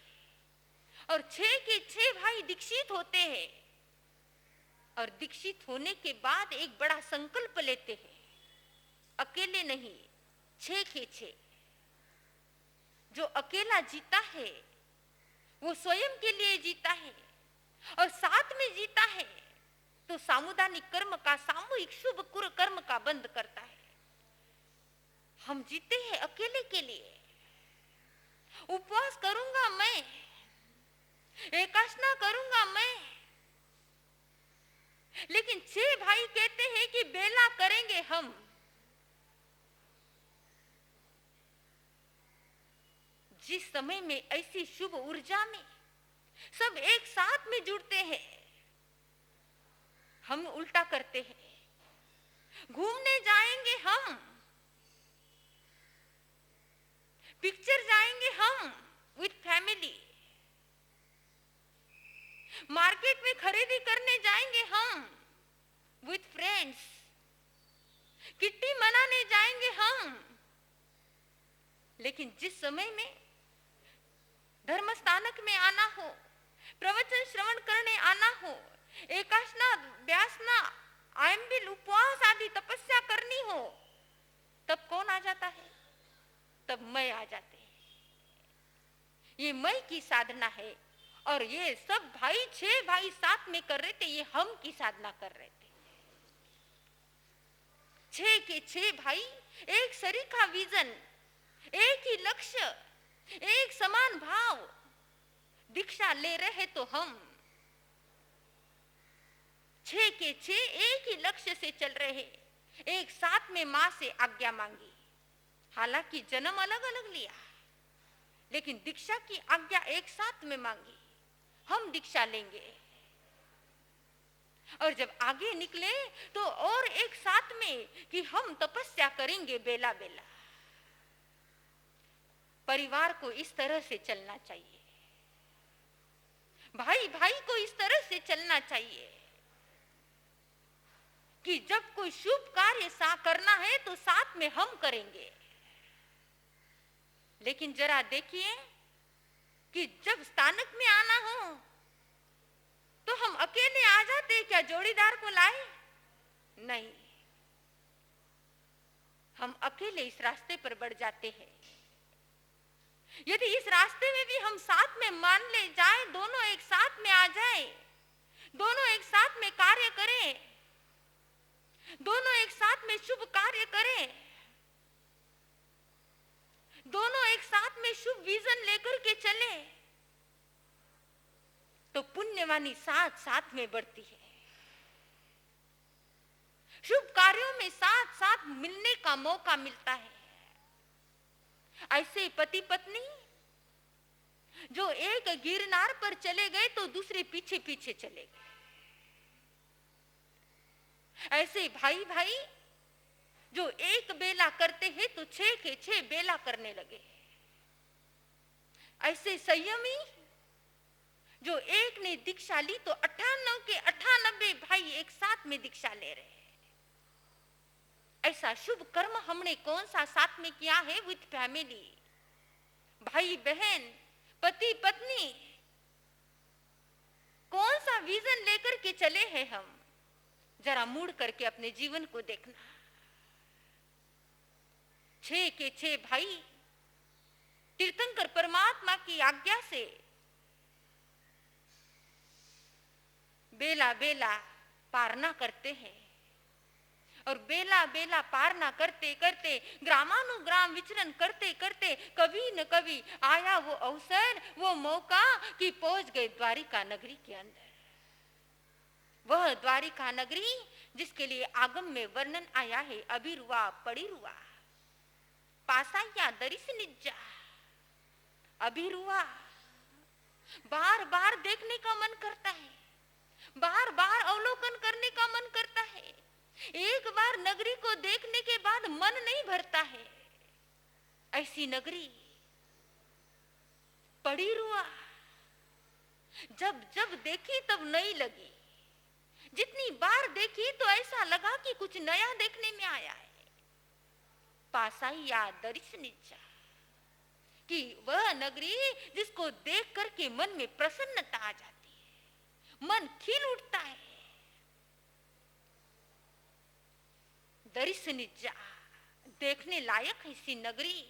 Speaker 2: और 6 के 6 भाई दीक्षित होते हैं। और दीक्षित होने के बाद एक बड़ा संकल्प लेते हैं, अकेले नहीं, 6 के 6। जो अकेला जीता है वो स्वयं के लिए जीता है और साथ में जीता है तो सामुदायिक कर्म का, सामूहिक शुभ कर्म का बंद करता है। हम जीते हैं अकेले के लिए। उपवास करूंगा मैं, एकादशी करूंगा मैं, लेकिन 6 भाई कहते हैं कि बेला करेंगे हम। जिस समय में ऐसी शुभ ऊर्जा में सब एक साथ में जुड़ते हैं, हम उल्टा करते हैं। घूमने जाएंगे हम, पिक्चर जाएंगे हम विथ फैमिली, मार्केट में खरीदी करने जाएंगे हम विथ फ्रेंड्स, किट्टी मनाने जाएंगे हम। लेकिन जिस समय में धर्म स्थानक में आना हो, प्रवचन श्रवण करने आना हो, एकादशी, व्यासना, आयम्बिल, उपवास आदि तपस्या करनी हो, तब कौन आ जाता है? तब मैं आ जाते हैं। ये मैं की साधना है और ये सब भाई 6 भाई साथ में कर रहे थे, ये हम की साधना कर रहे थे। 6 के 6 भाई एक सरीखा विजन, एक ही लक्ष्य, एक समान भाव, दीक्षा ले रहे तो हम 6 के 6 एक ही लक्ष्य से चल रहे, एक साथ में मां से आज्ञा मांगी। हालांकि जन्म अलग अलग लिया, लेकिन दीक्षा की आज्ञा एक साथ में मांगी। हम दीक्षा लेंगे और जब आगे निकले तो और एक साथ में कि हम तपस्या करेंगे बेला बेला। परिवार को इस तरह से चलना चाहिए, भाई भाई को इस तरह से चलना चाहिए कि जब कोई शुभ कार्य करना है तो साथ में हम करेंगे। लेकिन जरा देखिए कि जब स्थानक में आना हो तो हम अकेले आ जाते, क्या जोड़ीदार को लाए? नहीं, हम अकेले इस रास्ते पर बढ़ जाते हैं। यदि इस रास्ते में भी हम साथ में मान ले जाए, दोनों एक साथ में आ जाए, दोनों एक साथ में कार्य करें, दोनों एक साथ में शुभ कार्य करें, दोनों एक साथ में शुभ विजन लेकर के चले, तो पुण्यवानी साथ साथ में बढ़ती है। शुभ कार्यों में साथ साथ मिलने का मौका मिलता है। ऐसे पति पत्नी जो एक गिरनार पर चले गए तो दूसरे पीछे पीछे चले गए। ऐसे भाई भाई जो एक बेला करते हैं तो 6 के 6 बेला करने लगे। ऐसे संयमी जो एक ने दीक्षा ली तो 98 के 98 भाई एक साथ में दीक्षा ले रहे हैं। ऐसा शुभ कर्म हमने कौन सा साथ में किया है विथ फैमिली, भाई बहन, पति पत्नी, कौन सा विजन लेकर के चले हैं हम? जरा मुड़ करके अपने जीवन को देखना। 6 के 6 भाई तीर्थंकर परमात्मा की आज्ञा से बेला बेला पारना करते हैं और बेला बेला पारना करते करते ग्रामानुग्राम विचरण करते करते कभी न कभी आया वो अवसर, वो मौका कि पहुंच गए द्वारिका नगरी के अंदर। वह द्वारिका नगरी जिसके लिए आगम में वर्णन आया है, अभिरुआ पड़िरुआ पासाया दरिस निज्जा। अभिरुआ बार बार देखने का मन करता है, बार बार अवलोकन करने का मन करता है। एक बार नगरी को देखने के बाद मन नहीं भरता है। ऐसी नगरी पड़िरुआ जब जब देखी तब नई लगी। जितनी बार देखी तो ऐसा लगा कि कुछ नया देखने में आया है। पासाया दरिस निज्जा, कि वह नगरी जिसको देख करके मन में प्रसन्नता आ जाती है, मन खिल उठता है। दरिस निज्जा, देखने लायक है सी नगरी।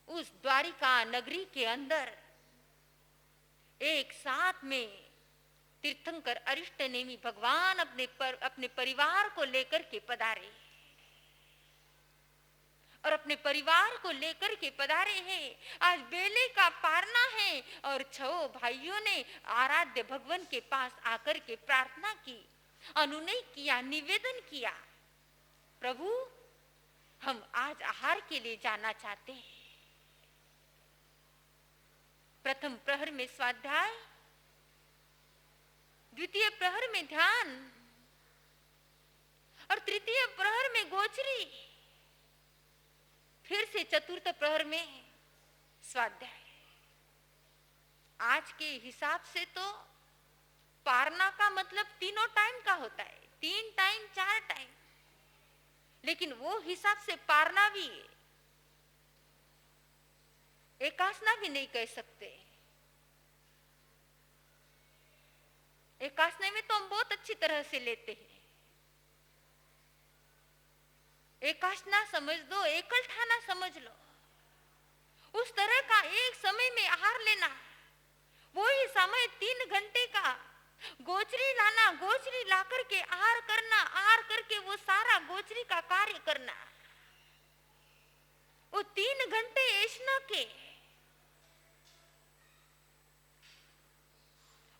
Speaker 2: उस द्वारिका नगरी के अंदर एक साथ में तीर्थंकर अरिष्ट नेमी भगवान अपने परिवार को लेकर के पधारे और अपने परिवार को लेकर के पधारे हैं। आज बेले का पारना है और 6 भाइयों ने आराध्य भगवान के पास आकर के प्रार्थना की, अनुनय किया, निवेदन किया, प्रभु हम आज आहार के लिए जाना चाहते हैं। प्रथम प्रहर में स्वाध्याय, द्वितीय प्रहर में ध्यान और तृतीय प्रहर में गोचरी, फिर से चतुर्थ प्रहर में स्वाध्याय। आज के हिसाब से तो पारना का मतलब तीनों टाइम का होता है, 3 टाइम 4 टाइम, लेकिन वो हिसाब से पारना भी एकासना भी नहीं कह सकते। एकासने में तो हम बहुत अच्छी तरह से लेते हैं। एकासना समझ दो, एकल ठाना समझ लो, उस तरह का एक समय में आहार लेना, वही समय 3 घंटे का गोचरी लाना, गोचरी ला करके आहार करना, आहार करके वो सारा गोचरी का कार्य करना। वो 3 घंटे ऐशना के,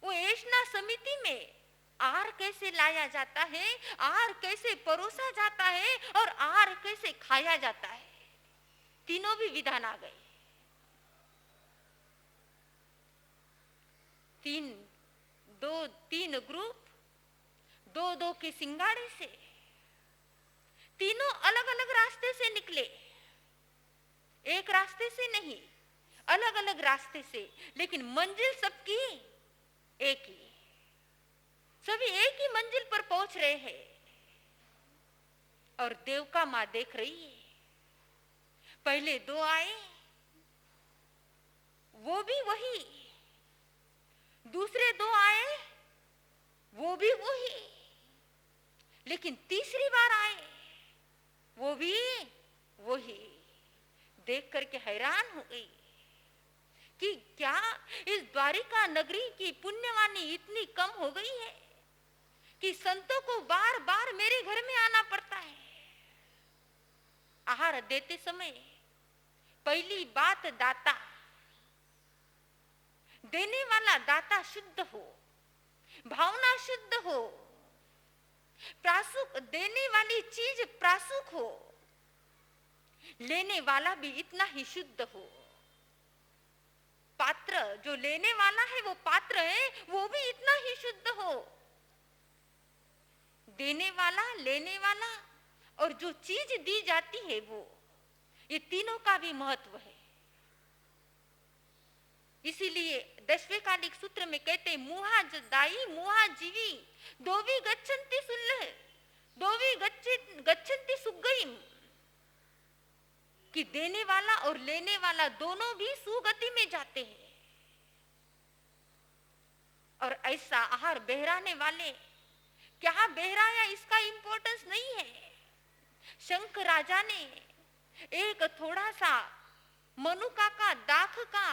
Speaker 2: वो ऐशना समिति में आहार कैसे लाया जाता है, आहार कैसे परोसा जाता है और आहार कैसे खाया जाता है, तीनों भी विधान आ गए। 3 ग्रुप, 2 के सिंगाड़े से, तीनों अलग अलग रास्ते से निकले, एक रास्ते से नहीं, अलग अलग रास्ते से, लेकिन मंजिल सबकी एक ही, सभी एक ही मंजिल पर पहुंच रहे हैं। और देवका मां देख रही है, पहले 2 आए, वो भी वही, दूसरे 2 आए, वो भी वही, लेकिन तीसरी बार आए, वो भी वही। देख करके हैरान हो गई कि क्या इस द्वारिका नगरी की पुण्यवानी इतनी कम हो गई है कि संतों को बार बार मेरे घर में आना पड़ता है। आहार देते समय पहली बात, दाता, देने वाला दाता शुद्ध हो, भावना शुद्ध हो, प्रासुक देने वाली चीज प्रासुक हो, लेने वाला भी इतना ही शुद्ध हो। पात्र जो लेने वाला है, वो पात्र है, वो भी इतना ही शुद्ध हो। देने वाला, लेने वाला और जो चीज दी जाती है वो, ये तीनों का भी महत्व है। इसीलिए 10वें कालिक सूत्र में कहते, मुहा दाई मुहा जीवी दोवी गच्छन्ति सुल्लह दोवी गच्छन्ति सुगईम, कि देने वाला और लेने वाला दोनों भी सुगति में जाते हैं। और ऐसा आहार बहराने वाले, क्या बहराया इसका इंपॉर्टेंस नहीं है। शंख राजा ने एक थोड़ा सा मनुका का दाख का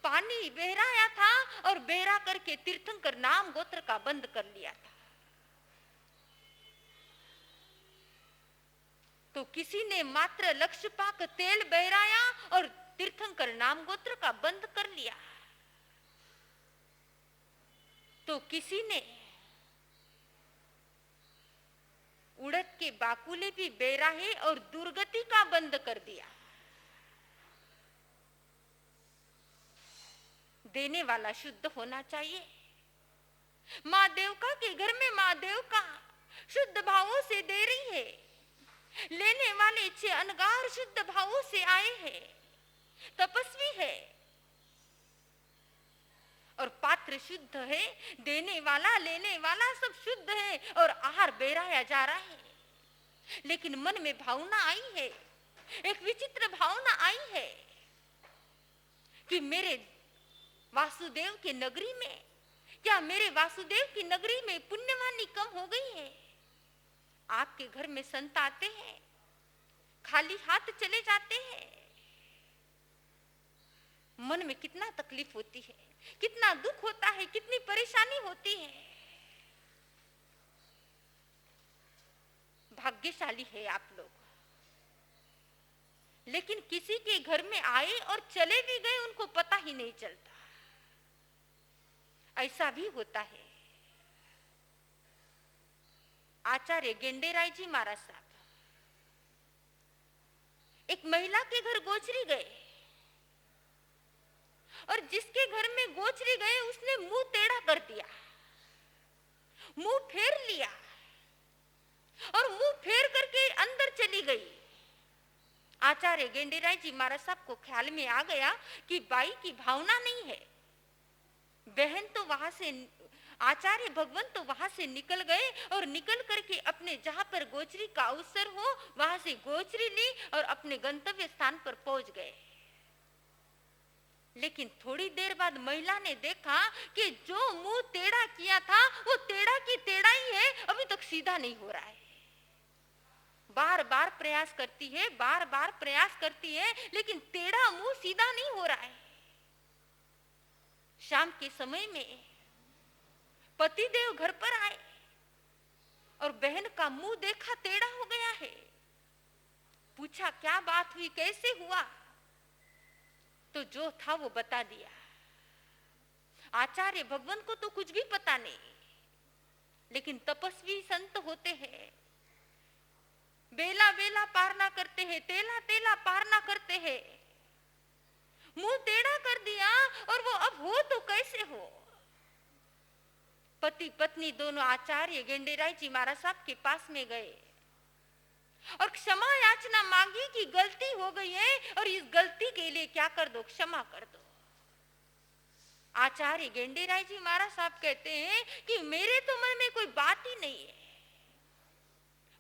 Speaker 2: पानी बहराया था और बहरा करके तीर्थंकर नाम गोत्र का बंद कर लिया था। तो किसी ने मात्र लक्ष्य पाक तेल बहराया और तीर्थंकर नाम गोत्र का बंद कर लिया। तो किसी ने उड़द के बाकुले भी बेराहे और दुर्गति का बंद कर दिया। देने वाला शुद्ध होना चाहिए। माँ देवका के घर में माँ देवका शुद्ध भावों से दे रही है। लेने वाले 6 अनगार शुद्ध भावों से आए हैं, तपस्वी है और पात्र शुद्ध है। देने वाला लेने वाला सब शुद्ध है और आहार बेराया जा रहा है। लेकिन मन में भावना आई है, एक विचित्र भावना आई है कि मेरे वासुदेव की नगरी में, क्या मेरे वासुदेव की नगरी में पुण्यवानी कम हो गई है? आपके घर में संत आते हैं, खाली हाथ चले जाते हैं। मन में कितना तकलीफ होती है, कितना दुख होता है, कितनी परेशानी होती है। भाग्यशाली है आप लोग। लेकिन किसी के घर में आए और चले भी गए, उनको पता ही नहीं चलता। ऐसा भी होता है। आचार्य गेंडेराय जी महाराज साहब एक महिला के घर गोचरी गए और जिसके घर में गोचरी गए उसने मुंह टेढ़ा कर दिया, मुंह फेर लिया और मुंह फेर करके अंदर चली गई। आचार्य गेंडेराय जी महाराज साहब को ख्याल में आ गया कि बाई की भावना नहीं है। बहन तो वहां से, आचार्य भगवान तो वहां से निकल गए और निकल करके अपने जहां पर गोचरी का अवसर हो वहां से गोचरी ली और अपने गंतव्य स्थान पर पहुंच गए। लेकिन थोड़ी देर बाद महिला ने देखा कि जो मुंह टेढ़ा किया था वो टेढ़ा की टेढ़ा ही है, अभी तक सीधा नहीं हो रहा है। बार बार प्रयास करती है, बार बार प्रयास करती है, लेकिन टेढ़ा मुंह सीधा नहीं हो रहा है। शाम के समय में पतिदेव घर पर आए और बहन का मुंह देखा टेढ़ा हो गया है। पूछा क्या बात हुई, कैसे हुआ? तो जो था वो बता दिया। आचार्य भगवान को तो कुछ भी पता नहीं, लेकिन तपस्वी संत होते हैं, बेला बेला पारना करते हैं, तेला तेला पारना करते हैं। मुंह टेढ़ा कर दिया और वो अब हो तो कैसे हो? पति पत्नी दोनों आचार्य गेंडेराय जी महाराज साहब के पास में गए और क्षमा याचना मांगी कि गलती हो गई है और इस गलती के लिए क्या कर दो, क्षमा कर दो। आचार्य गेंडेराय जी महाराज साहब कहते हैं कि मेरे तो मन में कोई बात ही नहीं है,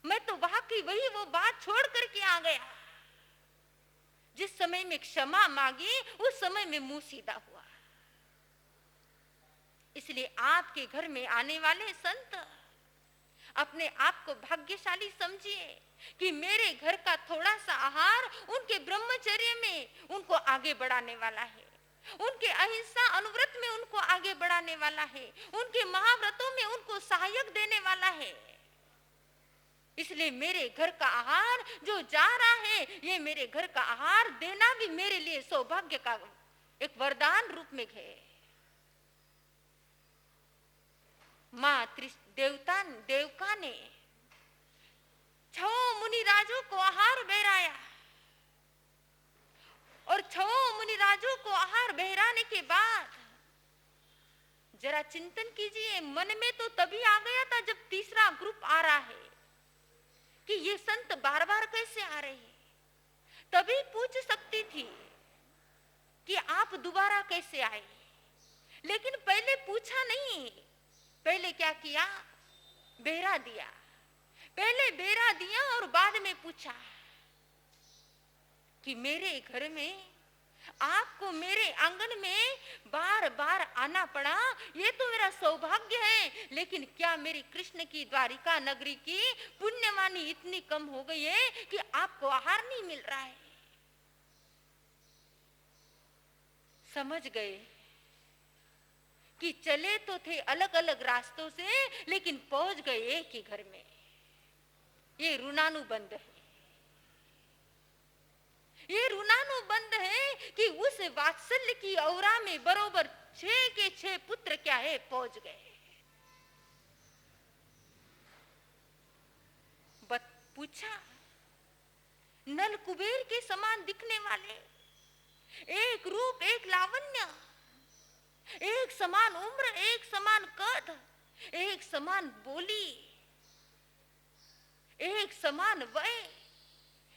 Speaker 2: मैं तो वहां की वही वो बात छोड़ करके आ गया। जिस समय में क्षमा मांगी उस समय में मुंह सीधा हुआ। इसलिए आपके घर में आने वाले संत अपने आप को भाग्यशाली समझिए कि मेरे घर का थोड़ा सा आहार उनके ब्रह्मचर्य में उनको आगे बढ़ाने वाला है, उनके अहिंसा अनुव्रत में उनको आगे बढ़ाने वाला है, उनके महाव्रतों में उनको सहायक देने वाला है। इसलिए मेरे घर का आहार जो जा रहा है, ये मेरे घर का आहार देना भी मेरे लिए सौभाग्य का एक वरदान रूप में है। माँ देवका ने 6 मुनिराजों को आहार बहराया और 6 मुनिराजों को आहार बहराने के बाद जरा चिंतन कीजिए, मन में तो तभी आ गया था जब तीसरा ग्रुप आ रहा है कि ये संत बार बार कैसे आ रहे हैं। तभी पूछ सकती थी कि आप दोबारा कैसे आए, लेकिन पहले पूछा नहीं। पहले क्या किया? बेरा दिया। पहले बेरा दिया और बाद में पूछा कि मेरे घर में आपको मेरे आंगन में बार बार आना पड़ा, ये तो मेरा सौभाग्य है, लेकिन क्या मेरी कृष्ण की द्वारिका नगरी की पुण्यवानी इतनी कम हो गई है कि आपको आहार नहीं मिल रहा है? समझ गए कि चले तो थे अलग अलग रास्तों से, लेकिन पहुंच गए एक ही घर में। ये ऋणानुबंध है, ये ऋणानुबंध है कि उस वात्सल्य की औरा में बरोबर 6 के 6 पुत्र क्या है पहुंच गए। पूछा, नल कुबेर के समान दिखने वाले, एक रूप एक लावण्य, एक समान उम्र, एक समान कद, एक समान बोली, एक समान वय,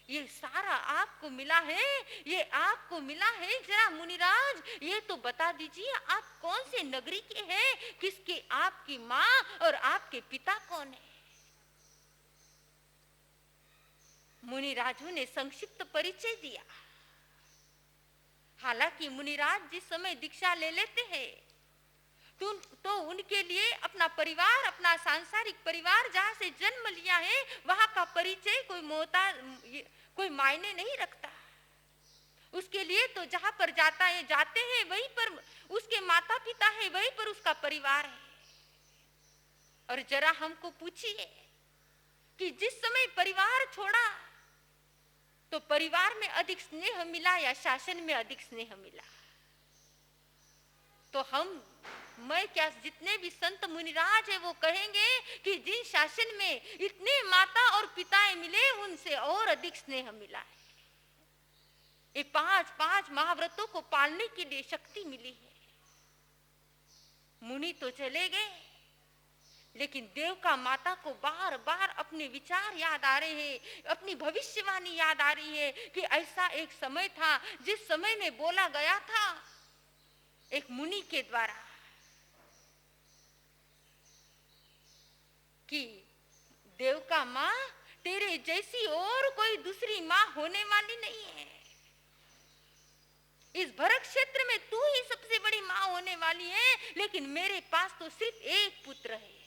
Speaker 2: ये सारा आपको मिला है, ये आपको मिला है। जरा मुनिराज ये तो बता दीजिए आप कौन से नगरी के हैं, किसके आपकी माँ और आपके पिता कौन है। मुनिराजों ने संक्षिप्त परिचय दिया। हालांकि मुनिराज जिस समय दीक्षा ले लेते हैं तो उनके लिए अपना परिवार, अपना सांसारिक परिवार जहां से जन्म लिया है वहां का परिचय कोई मायने नहीं रखता। उसके लिए तो जहां पर जाते हैं वहीं पर उसके माता पिता है, वहीं पर उसका परिवार है। और जरा हमको पूछिए कि जिस समय परिवार छोड़ा तो परिवार में अधिक स्नेह मिला या शासन में अधिक स्नेह मिला। तो मैं क्या, जितने भी संत मुनिराज है वो कहेंगे कि जिन शासन में इतने माता और पिताएं मिले उनसे और अधिक स्नेह मिला है। ये 5 महाव्रतों को पालने के लिए शक्ति मिली है। मुनि तो चले गए, लेकिन देव का माता को बार बार अपने विचार याद आ रहे हैं, अपनी भविष्यवाणी याद आ रही है कि ऐसा एक समय था जिस समय में बोला गया था एक मुनि के द्वारा कि देव का माँ तेरे जैसी और कोई दूसरी माँ होने वाली नहीं है। इस भरत क्षेत्र में तू ही सबसे बड़ी माँ होने वाली है, लेकिन मेरे पास तो सिर्फ एक पुत्र है।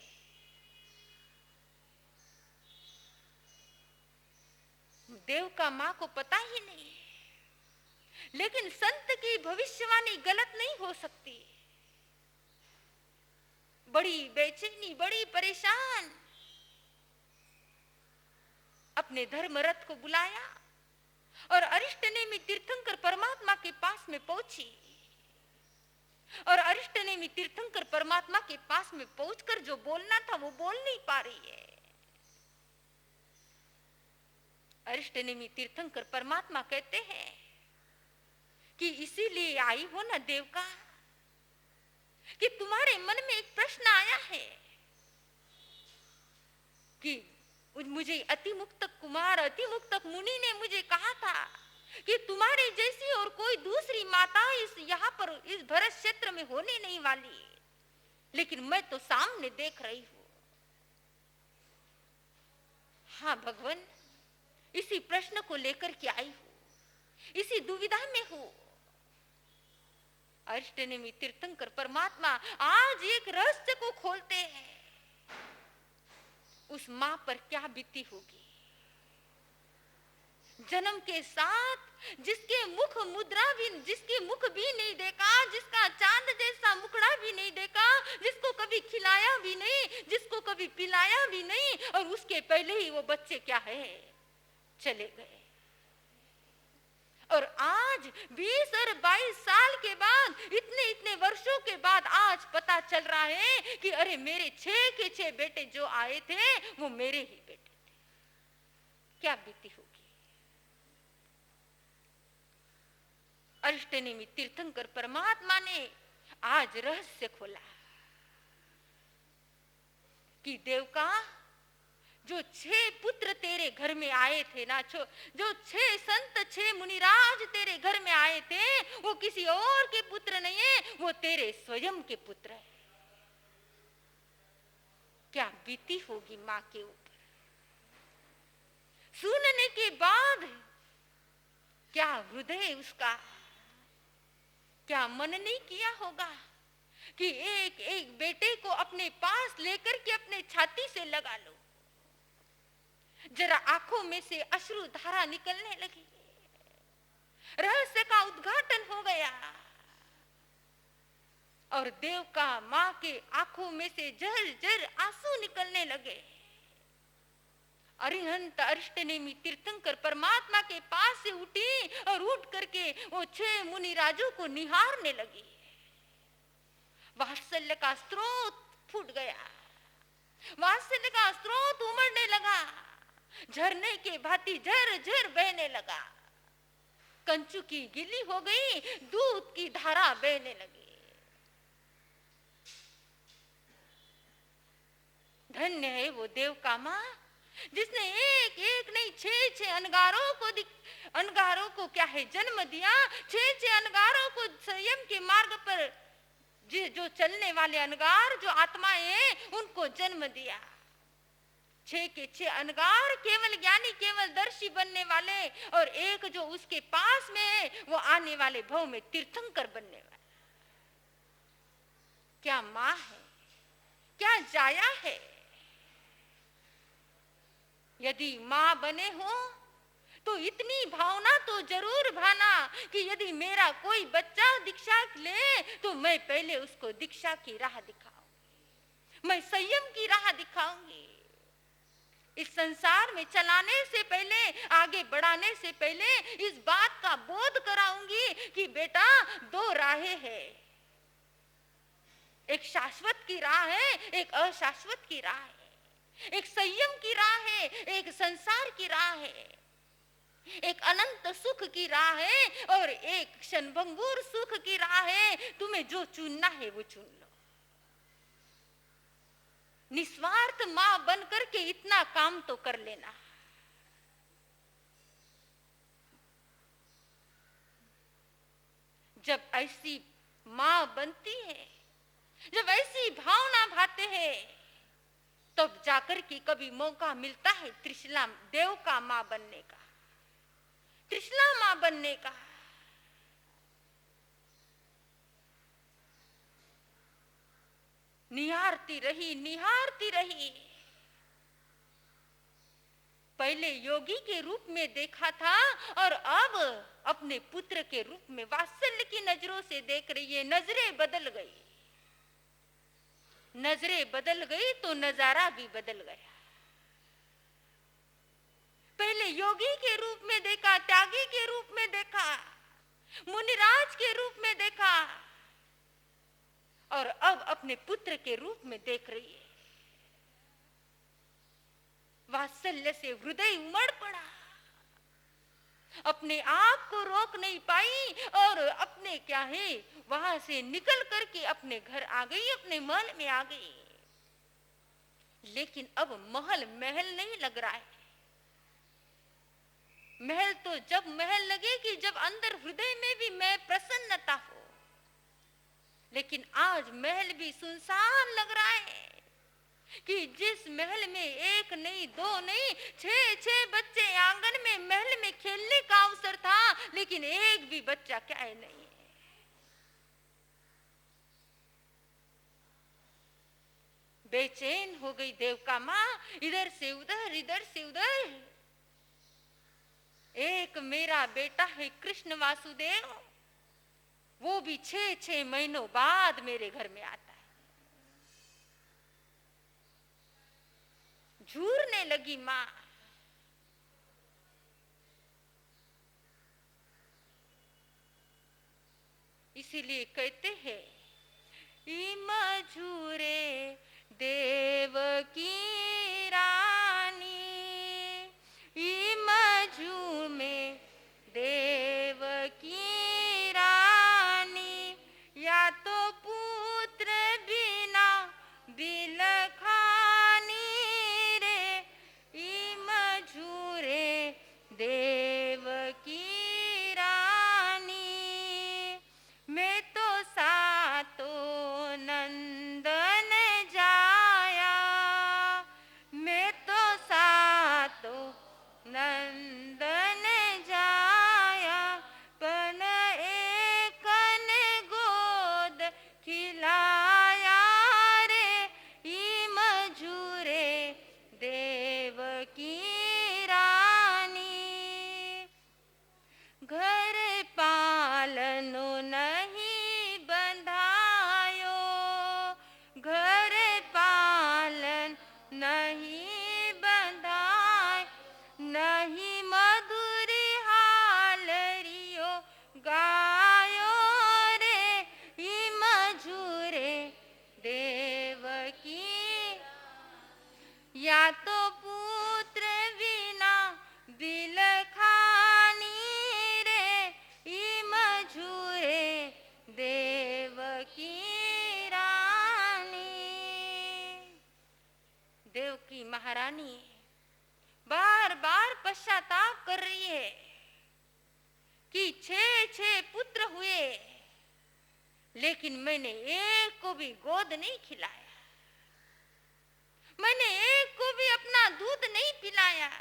Speaker 2: देव का माँ को पता ही नहीं, लेकिन संत की भविष्यवाणी गलत नहीं हो सकती। बड़ी बेचैनी, बड़ी परेशान अपने धर्मरथ को बुलाया और अरिष्टनेमी तीर्थंकर परमात्मा के पास में पहुंची। और अरिष्टनेमी तीर्थंकर परमात्मा के पास में पहुंचकर जो बोलना था वो बोल नहीं पा रही है। अरिष्टनेमी तीर्थंकर परमात्मा कहते हैं कि इसीलिए आई हो ना देवका कि तुम्हारे मन में एक प्रश्न आया है कि मुझे अतिमुक्तक कुमार, अतिमुक्तक मुनि ने मुझे कहा था कि तुम्हारे जैसी और कोई दूसरी माता यहाँ पर इस भरत क्षेत्र में होने नहीं वाली, लेकिन मैं तो सामने देख रही हूँ। हाँ भगवान, इसी प्रश्न को लेकर के आई हूँ, इसी दुविधा में हूँ। अरिष्टनेमी तीर्थंकर परमात्मा आज एक रहस्य को खोलते हैं। उस मां पर क्या बीती होगी, जन्म के साथ जिसके जिसके मुख भी नहीं देखा, जिसका चांद जैसा मुखड़ा भी नहीं देखा, जिसको कभी खिलाया भी नहीं, जिसको कभी पिलाया भी नहीं, और उसके पहले ही वो बच्चे क्या है चले गए। और आज 20 और 22 साल के बाद, इतने वर्षों के बाद आज पता चल रहा है कि अरे मेरे 6 के 6 बेटे जो आए थे वो मेरे ही बेटे थे। क्या बीती होगी। अरिष्टनेमी तीर्थंकर परमात्मा ने आज रहस्य खोला कि देवका, जो 6 पुत्र तेरे घर में आए थे ना, जो 6 संत 6 मुनिराज तेरे घर में आए थे, वो किसी और के पुत्र नहीं है, वो तेरे स्वयं के पुत्र है। क्या बीती होगी मां के ऊपर। सुनने के बाद क्या हृदय उसका, क्या मन नहीं किया होगा कि एक एक बेटे को अपने पास लेकर के अपने छाती से लगा लो। जरा आंखों में से अश्रु धारा निकलने लगी, रहस्य का उद्घाटन हो गया। और देवका माँ के आंखों में से झरझर आंसू निकलने लगे। अरिहंत अरिष्टनेमी तीर्थंकर परमात्मा के पास से उठी और उठ करके वो 6 मुनि राजों को निहारने लगी। वात्सल्य का स्रोत फूट गया, वात्सल्य का स्रोत उमड़ने लगा, झरने के भांति झर बहने लगा। कंचू की गिली हो गई, दूध की धारा बहने लगी। धन्य है वो देवका माँ जिसने एक एक नहीं 6 अनगारों को क्या है जन्म दिया। 6 अनगारों को संयम के मार्ग पर जो चलने वाले अनगार जो आत्माएं हैं उनको जन्म दिया। 6 के 6 अनगार केवल ज्ञानी केवल दर्शी बनने वाले, और एक जो उसके पास में है वो आने वाले भव में तीर्थंकर बनने वाला। क्या माँ है, क्या जाया है। यदि माँ बने हो तो इतनी भावना तो जरूर भाना कि यदि मेरा कोई बच्चा दीक्षा ले तो मैं पहले उसको दीक्षा की राह दिखाऊंगी, मैं संयम की राह दिखाऊंगी। इस संसार में चलाने से पहले, आगे बढ़ाने से पहले इस बात का बोध कराऊंगी कि बेटा 2 राहें हैं, एक शाश्वत की राह है, एक अशाश्वत की राह है, एक संयम की राह है, एक संसार की राह है, एक अनंत सुख की राह है और एक क्षणभंगुर सुख की राह है। तुम्हें जो चुनना है वो चुन लो। निस्वार्थ मां बनकर के इतना काम तो कर लेना। जब ऐसी मां बनती है, जब ऐसी भावना भाते हैं, तब जाकर के कभी मौका मिलता है त्रिशला देव का मां बनने का, त्रिशला मां बनने का। निहारती रही। पहले योगी के रूप में देखा था और अब अपने पुत्र के रूप में वात्सल्य की नजरों से देख रही है। नजरें बदल गई, नजरें बदल गई तो नजारा भी बदल गया। पहले योगी के रूप में देखा, त्यागी के रूप में देखा, मुनिराज के रूप में देखा और अब अपने पुत्र के रूप में देख रही है। वात्सल्य से हृदय उमड़ पड़ा, अपने आप को रोक नहीं पाई और अपने क्या है वहां से निकल करके अपने घर आ गई, अपने महल में आ गई। लेकिन अब महल महल नहीं लग रहा है। महल तो जब महल लगे कि जब अंदर हृदय में भी मैं प्रसन्नता हो, लेकिन आज महल भी सुनसान लग रहा है कि जिस महल में 1 नहीं 2 नहीं 6 बच्चे आंगन में महल में खेलने का अवसर था, लेकिन एक भी बच्चा क्या है नहीं है। बेचैन हो गई देवका माँ, इधर से उधर इधर से उधर। एक मेरा बेटा है कृष्ण वासुदेव, वो भी 6 महीनों बाद मेरे घर में आता है। झूरने लगी माँ। इसीलिए कहते हैं इम झूरे देव की रानी, इम झूमे देव की रानी, या तो पुत्र बिना बिलखानी रे, इम झूरे देव की रानी। मैं तो सातो नंदन जाया, की रानी। देवकी महारानी बार बार पश्चाताप कर रही है कि 6 पुत्र हुए, लेकिन मैंने एक को भी गोद नहीं खिलाया, मैंने एक को भी अपना दूध नहीं पिलाया,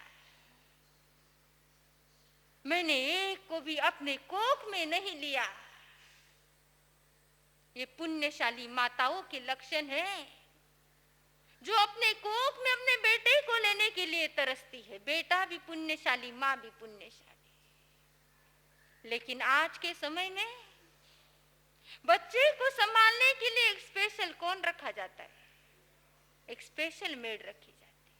Speaker 2: मैंने एक को भी अपने कोख में नहीं लिया। ये पुण्यशाली माताओं के लक्षण है, जो अपने कोख में अपने बेटे को लेने के लिए तरसती है। बेटा भी पुण्यशाली, माँ भी पुण्यशाली। लेकिन आज के समय में बच्चे को संभालने के लिए एक स्पेशल कौन रखा जाता है? एक स्पेशल मेड रखी जाती है।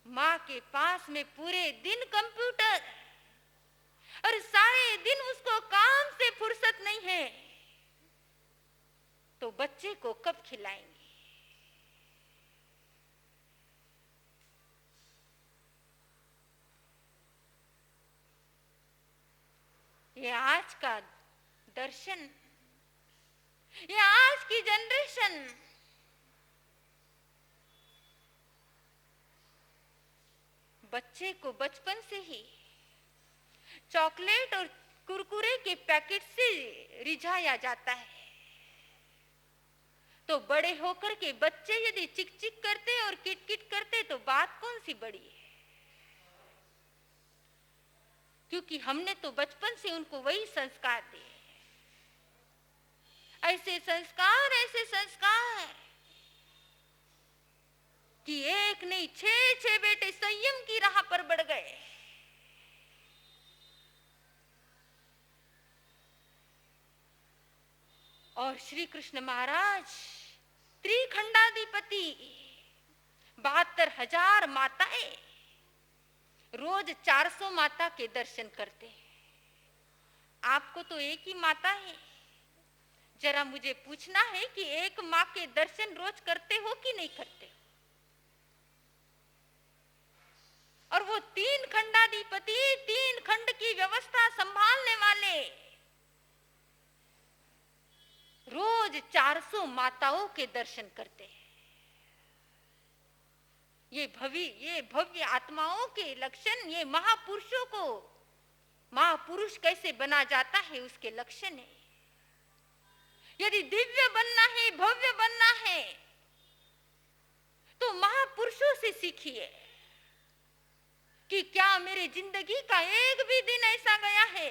Speaker 2: माँ के पास में पूरे दिन कंप्यूटर और सारे दिन उसको काम से फुर्सत नहीं है, तो बच्चे को कब खिलाएंगे? ये आज का दर्शन, ये आज की जनरेशन बच्चे को बचपन से ही चॉकलेट और कुरकुरे के पैकेट से रिझाया जाता है, तो बड़े होकर के बच्चे यदि चिक चिक करते और किट किट करते तो बात कौन सी बड़ी है? क्योंकि हमने तो बचपन से उनको वही संस्कार दिए। ऐसे संस्कार कि एक नहीं 6 बेटे संयम की राह पर बढ़ गए। और श्री कृष्ण महाराज त्रिखंडाधिपति 72,000 माताएं रोज 400 माता के दर्शन करते हैं। आपको तो एक ही माता है, जरा मुझे पूछना है कि एक माँ के दर्शन रोज करते हो कि नहीं करते हो? और वो 3 खंडाधिपति, 3 खंड की व्यवस्था संभालने वाले रोज 400 माताओं के दर्शन करते हैं। ये भव्य आत्माओं के लक्षण, ये महापुरुषों को महापुरुष कैसे बना जाता है उसके लक्षण है। यदि दिव्य बनना है, भव्य बनना है, तो महापुरुषों से सीखिए कि क्या मेरी जिंदगी का एक भी दिन ऐसा गया है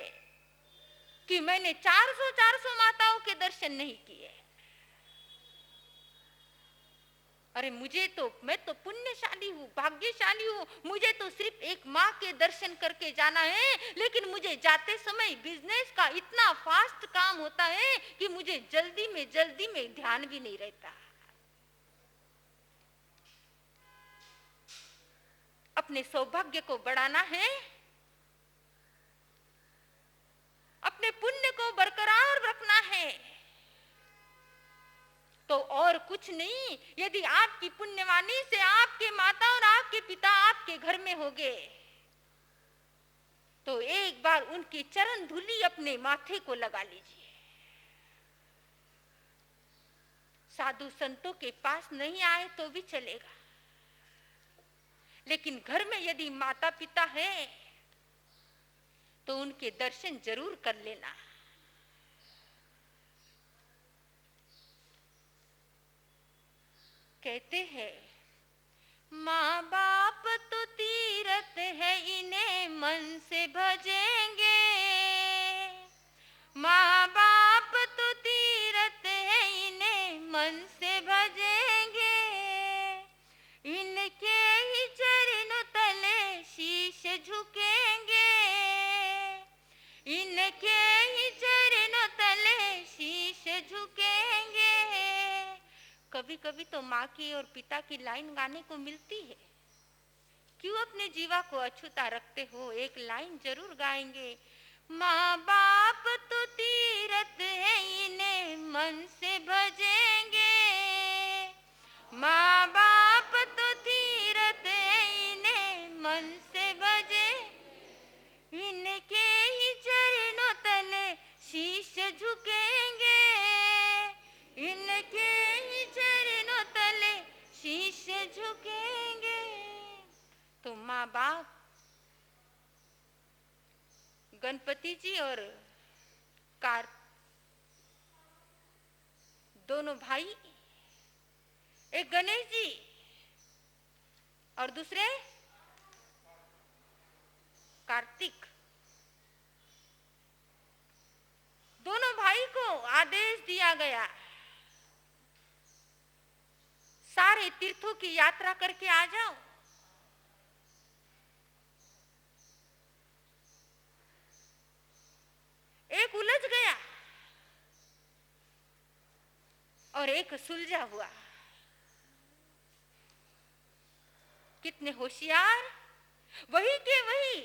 Speaker 2: कि मैंने 400 माताओं के दर्शन नहीं किए। अरे मैं तो पुण्यशाली हूँ, भाग्यशाली हूँ, मुझे तो सिर्फ एक माँ के दर्शन करके जाना है, लेकिन मुझे जाते समय बिजनेस का इतना फास्ट काम होता है कि मुझे जल्दी में ध्यान भी नहीं रहता। अपने सौभाग्य को बढ़ाना है, अपने पुण्य को बरकरार रखना है, तो और कुछ नहीं। यदि आपकी पुण्यवाणी से आपके माता और आपके पिता आपके घर में होंगे, तो एक बार उनकी चरण धूलि अपने माथे को लगा लीजिए। साधु संतों के पास नहीं आए तो भी चलेगा, लेकिन घर में यदि माता पिता है तो उनके दर्शन जरूर कर लेना। कहते हैं माँ बाप तो तीरथ है, इन्हें मन से भजेंगे। माँ बाप तो तीरथ है, इन्हें मन से भजेंगे। इनके ही चरणों तले शीश झुकेंगे, इनके ही चरणों तले शीश झुकेंगे। कभी कभी तो माँ की और पिता की लाइन गाने को मिलती है, क्यों अपने जीवा को अछूता रखते हो? एक लाइन जरूर गाएंगे। माँ बाप तो तीरथ है, इन्हें मन से भजेंगे। माँ बाप तो तीरथ है, इन्हें मन से भजे। इनके ही चरणों तले शीश झुके बाप गणपति जी और दोनों भाई, एक गणेश जी और दूसरे कार्तिक, दोनों भाई को आदेश दिया गया, सारे तीर्थों की यात्रा करके आ जाओ। एक उलझ गया और एक सुलझा हुआ। कितने होशियार, वही के वही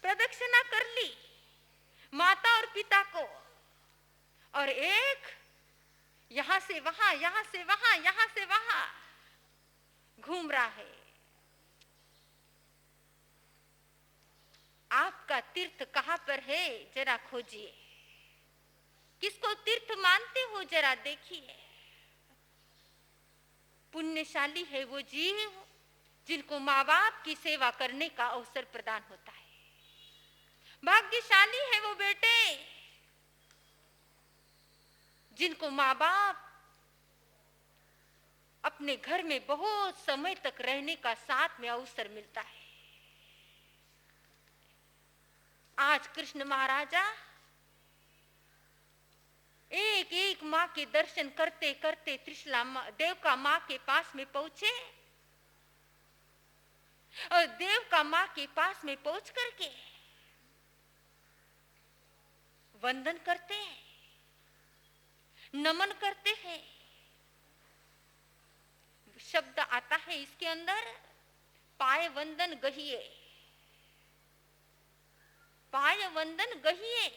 Speaker 2: प्रदक्षिणा कर ली माता और पिता को, और एक यहां से वहां, यहां से वहां, यहां से वहां घूम रहा है। आपका तीर्थ कहां पर है, जरा खोजिए। किसको तीर्थ मानते हो, जरा देखिए। पुण्यशाली है वो जीव जिनको माँ बाप की सेवा करने का अवसर प्रदान होता है। भाग्यशाली है वो बेटे जिनको माँ बाप अपने घर में बहुत समय तक रहने का साथ में अवसर मिलता है। आज कृष्ण महाराजा एक एक माँ के दर्शन करते करते त्रिशला देवका माँ के पास में पहुंचे, और देवका माँ के पास में पहुंच करके वंदन करते हैं, नमन करते हैं। शब्द आता है इसके अंदर, पाय वंदन गहिए, पाय वंदन गहिए,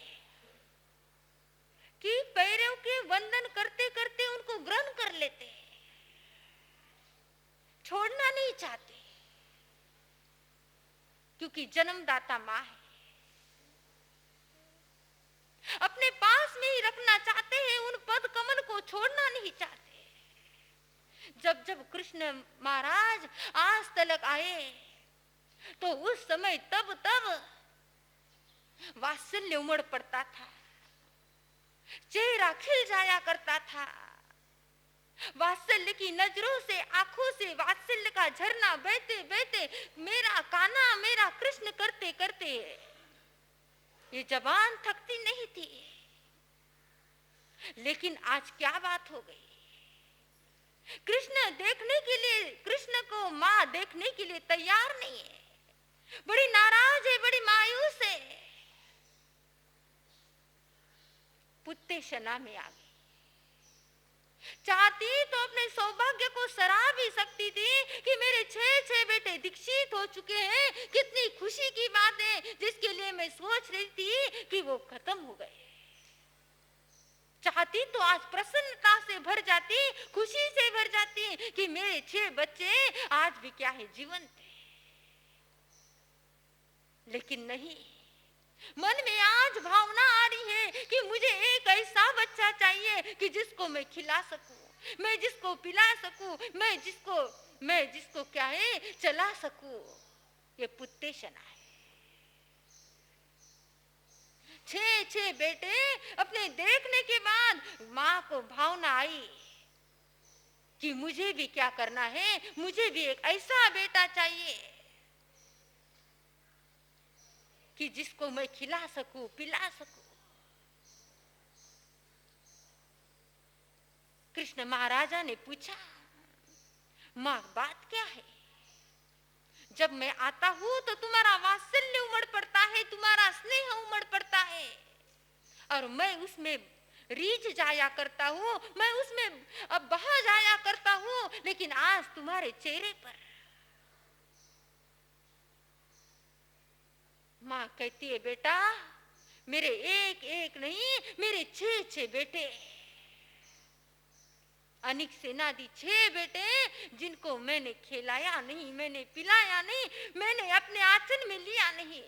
Speaker 2: कि पैरों के वंदन करते करते उनको ग्रहण कर लेते हैं, छोड़ना नहीं चाहते, क्योंकि जन्मदाता माँ है, अपने पास में ही रखना चाहते हैं, उन पद कमल को छोड़ना नहीं चाहते। जब जब कृष्ण महाराज आज तलक आए तो उस समय तब तब वात्सल्य उमड़ पड़ता था, चेहरा खिल जाया करता था। वात्सल्य की नजरों से, आंखों से वात्सल्य का झरना बहते बहते मेरा कान्हा, मेरा कृष्ण करते करते ये जबान थकती नहीं थी। लेकिन आज क्या बात हो गई, कृष्ण देखने के लिए, कृष्ण को माँ देखने के लिए तैयार नहीं है, बड़ी नाराज है, बड़ी मायूस है, पुत्तेशना में आ गई। चाहती तो अपने सौभाग्य को सराह भी सकती थी कि मेरे 6 बेटे दीक्षित हो चुके हैं, कितनी खुशी की बात है, जिसके लिए मैं सोच रही थी कि वो खत्म हो गए। चाहती तो आज प्रसन्नता से भर जाती, खुशी से भर जाती कि मेरे 6 बच्चे आज भी क्या है, जीवंत है। लेकिन नहीं, मन में आज भावना आ रही है कि मुझे एक ऐसा बच्चा चाहिए कि जिसको मैं खिला सकूं, मैं जिसको पिला सकूं, मैं जिसको क्या है, चला सकूं। ये पुत्तेशना है। 6 बेटे अपने देखने के बाद माँ को भावना आई कि मुझे भी क्या करना है, मुझे भी एक ऐसा बेटा चाहिए कि जिसको मैं खिला सकूं, पिला सकूं। कृष्ण महाराजा ने पूछा, माँ बात क्या है? जब मैं आता हूं तो तुम्हारा वात्सल्य उमड़ पड़ता है, तुम्हारा स्नेह उमड़ पड़ता है, और मैं उसमें रीझ जाया करता हूं, मैं उसमें अब बहा जाया करता हूं। लेकिन आज तुम्हारे चेहरे पर माँ कहती है, बेटा मेरे एक एक नहीं, मेरे 6 बेटे, अनिक सेनादी 6 बेटे जिनको मैंने खिलाया नहीं, मैंने पिलाया नहीं, मैंने अपने आंचल में लिया नहीं।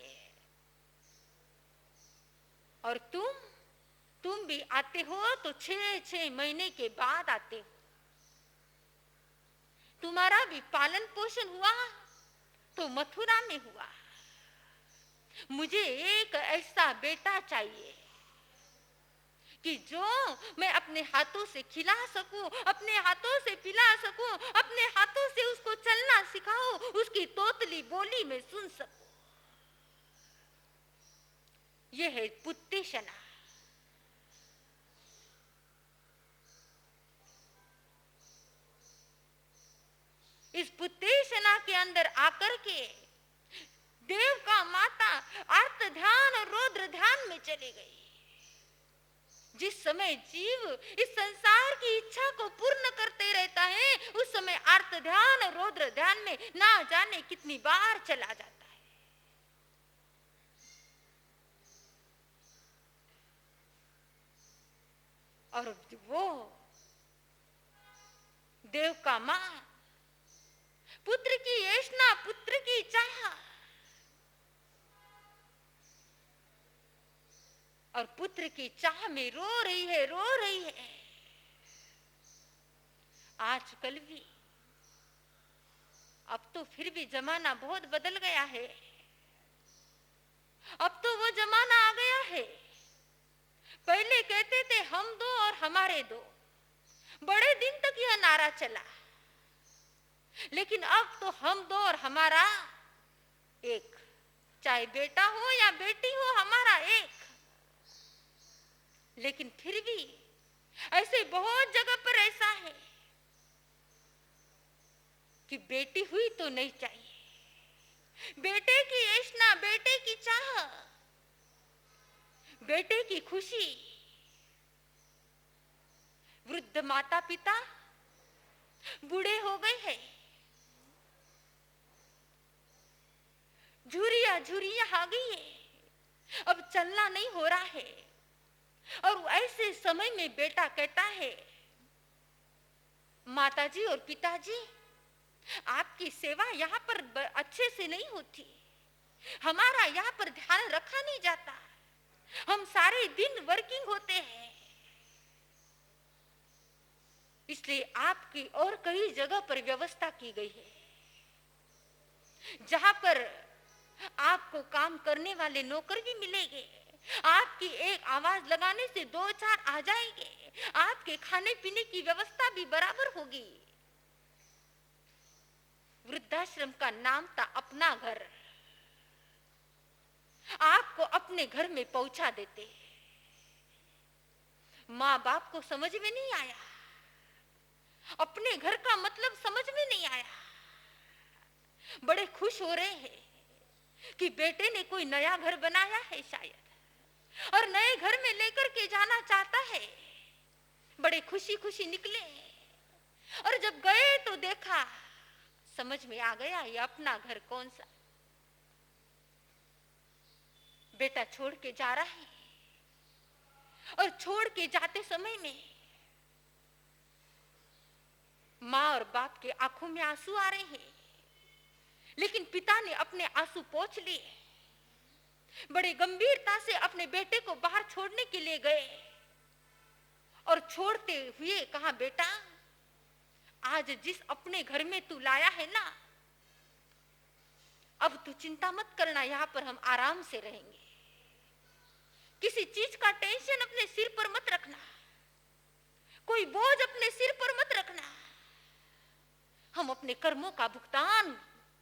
Speaker 2: और तुम भी आते हो तो 6 महीने के बाद आते हो। तुम्हारा भी पालन पोषण हुआ तो मथुरा में हुआ। मुझे एक ऐसा बेटा चाहिए कि जो मैं अपने हाथों से खिला सकूं, अपने हाथों से पिला सकूं, अपने हाथों से उसको चलना सिखाऊं, उसकी तोतली बोली में सुन सकूं। यह है पुत्तेशना। इस पुत्तेशना के अंदर आकर के देव का माता अर्थ ध्यान और रौद्र ध्यान में चली गई। जिस समय जीव इस संसार की इच्छा को पूर्ण करते रहता है, उस समय अर्थ ध्यान और रौद्र ध्यान में ना जाने कितनी बार चला जाता है। और वो देव का मां पुत्र की येष्णा, पुत्र की चाह और पुत्र की चाह में रो रही है, रो रही है। आजकल भी, अब तो फिर भी जमाना बहुत बदल गया है। अब तो वो जमाना आ गया है। पहले कहते थे हम दो और हमारे दो, बड़े दिन तक यह नारा चला। लेकिन अब तो हम दो और हमारा एक, चाहे बेटा हो या बेटी हो, हमारा एक। लेकिन फिर भी ऐसे बहुत जगह पर ऐसा है कि बेटी हुई तो नहीं चाहिए। बेटे की येष्णा, बेटे की चाह, बेटे की खुशी। वृद्ध माता पिता बूढ़े हो गए हैं, झुरिया झुरिया आ गई है, अब चलना नहीं हो रहा है। और ऐसे समय में बेटा कहता है, माताजी और पिताजी, आपकी सेवा यहाँ पर अच्छे से नहीं होती, हमारा यहाँ पर ध्यान रखा नहीं जाता, हम सारे दिन वर्किंग होते हैं, इसलिए आपकी और कई जगह पर व्यवस्था की गई है जहां पर आपको काम करने वाले नौकर भी मिलेंगे। आपकी एक आवाज लगाने से दो चार आ जाएंगे। आपके खाने पीने की व्यवस्था भी बराबर होगी। वृद्धाश्रम का नाम था अपना घर। आपको अपने घर में पहुंचा देते। माँ बाप को समझ में नहीं आया, अपने घर का मतलब समझ में नहीं आया। बड़े खुश हो रहे हैं कि बेटे ने कोई नया घर बनाया है शायद, और नए घर में लेकर के जाना चाहता है। बड़े खुशी खुशी निकले, और जब गए तो देखा, समझ में आ गया ये अपना घर कौन सा। बेटा छोड़ के जा रहा है, और छोड़ के जाते समय में माँ और बाप के आंखों में आंसू आ रहे हैं, लेकिन पिता ने अपने आंसू पोंछ लिए। बड़े गंभीरता से अपने बेटे को बाहर छोड़ने के लिए गए, और छोड़ते हुए कहा, बेटा आज जिस अपने घर में तू लाया है ना, अब तू चिंता मत करना, यहां पर हम आराम से रहेंगे। किसी चीज का टेंशन अपने सिर पर मत रखना, कोई बोझ अपने सिर पर मत रखना। हम अपने कर्मों का भुगतान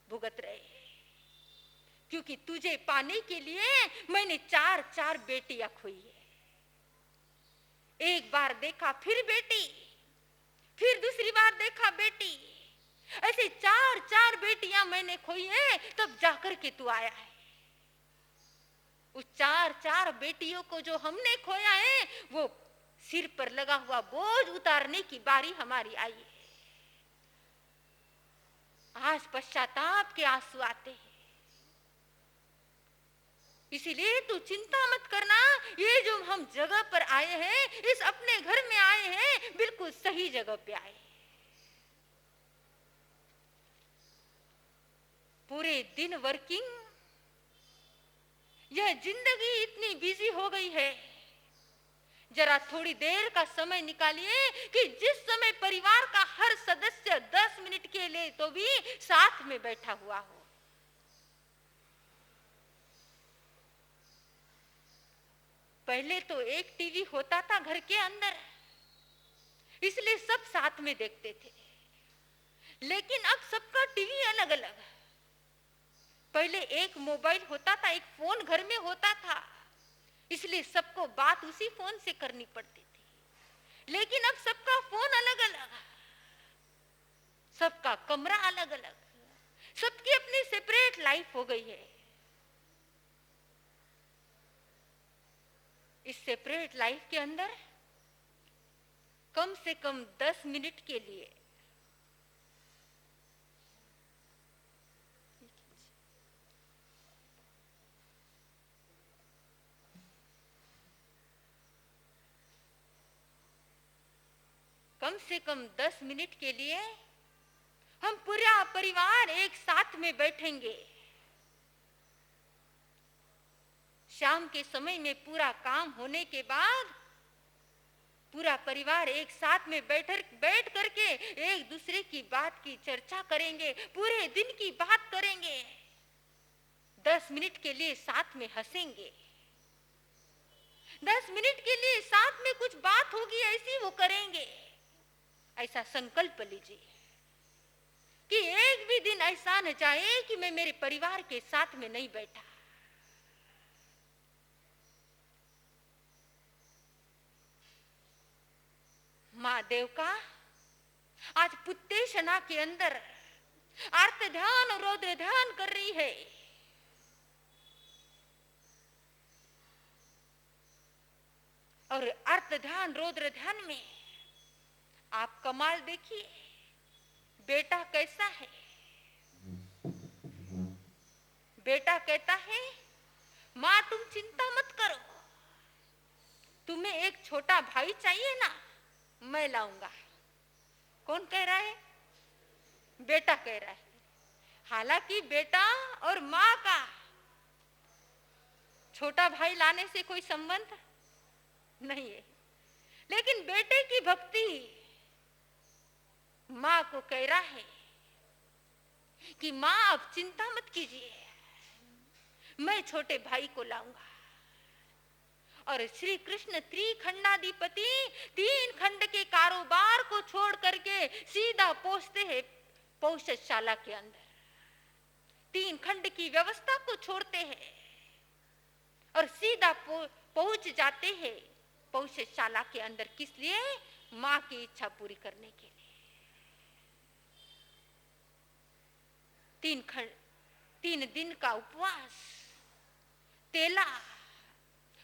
Speaker 2: भुगत रहे हैं, क्योंकि तुझे पाने के लिए मैंने 4 बेटियां खोई है। एक बार देखा फिर बेटी, फिर दूसरी बार देखा बेटी, ऐसे 4 बेटियां मैंने खोई है, तब जाकर के तू आया है। उस 4 बेटियों को जो हमने खोया है, वो सिर पर लगा हुआ बोझ उतारने की बारी हमारी आई है। आज पश्चाताप के आंसू आते हैं। इसीलिए तू चिंता मत करना, ये जो हम जगह पर आए हैं, इस अपने घर में आए हैं, बिल्कुल सही जगह पे आए। पूरे दिन वर्किंग, यह जिंदगी इतनी बिजी हो गई है। जरा थोड़ी देर का समय निकालिए कि जिस समय परिवार का हर सदस्य 10 मिनट के लिए तो भी साथ में बैठा हुआ हो। पहले तो एक टीवी होता था घर के अंदर, इसलिए सब साथ में देखते थे। लेकिन अब सबका टीवी अलग अलग। पहले एक मोबाइल होता था, एक फोन घर में होता था, इसलिए सबको बात उसी फोन से करनी पड़ती थी। लेकिन अब सबका फोन अलग अलग, सबका कमरा अलग अलग, सबकी अपनी सेपरेट लाइफ हो गई है। इस सेपरेट लाइफ के अंदर कम से कम 10 मिनट के लिए हम पूरा परिवार एक साथ में बैठेंगे। शाम के समय में पूरा काम होने के बाद पूरा परिवार एक साथ में बैठ करके एक दूसरे की बात की चर्चा करेंगे, पूरे दिन की बात करेंगे। 10 मिनट के लिए साथ में हंसेंगे, 10 मिनट के लिए साथ में कुछ बात होगी ऐसी वो करेंगे। ऐसा संकल्प लीजिए कि एक भी दिन ऐसा न जाए कि मैं मेरे परिवार के साथ में नहीं बैठा। माँ देवका आज पुत्तेशना के अंदर अर्थ ध्यान और रौद्र ध्यान कर रही है। और अर्थ ध्यान रौद्र ध्यान में आप कमाल देखिए, बेटा कैसा है। बेटा कहता है, माँ तुम चिंता मत करो, तुम्हें एक छोटा भाई चाहिए ना, मैं लाऊंगा। कौन कह रहा है? बेटा कह रहा है। हालांकि बेटा और माँ का छोटा भाई लाने से कोई संबंध नहीं है, लेकिन बेटे की भक्ति माँ को कह रहा है कि माँ आप चिंता मत कीजिए, मैं छोटे भाई को लाऊंगा। और श्री कृष्ण त्रिखंडाधिपति 3 खंड के कारोबार को छोड़ करके सीधा पहुंचते हैं पौषशाला के अंदर। 3 खंड की व्यवस्था को छोड़ते हैं और सीधा पहुंच जाते हैं पौषशाला के अंदर। किस लिए? माँ की इच्छा पूरी करने के लिए। 3 दिन का उपवास, तेला,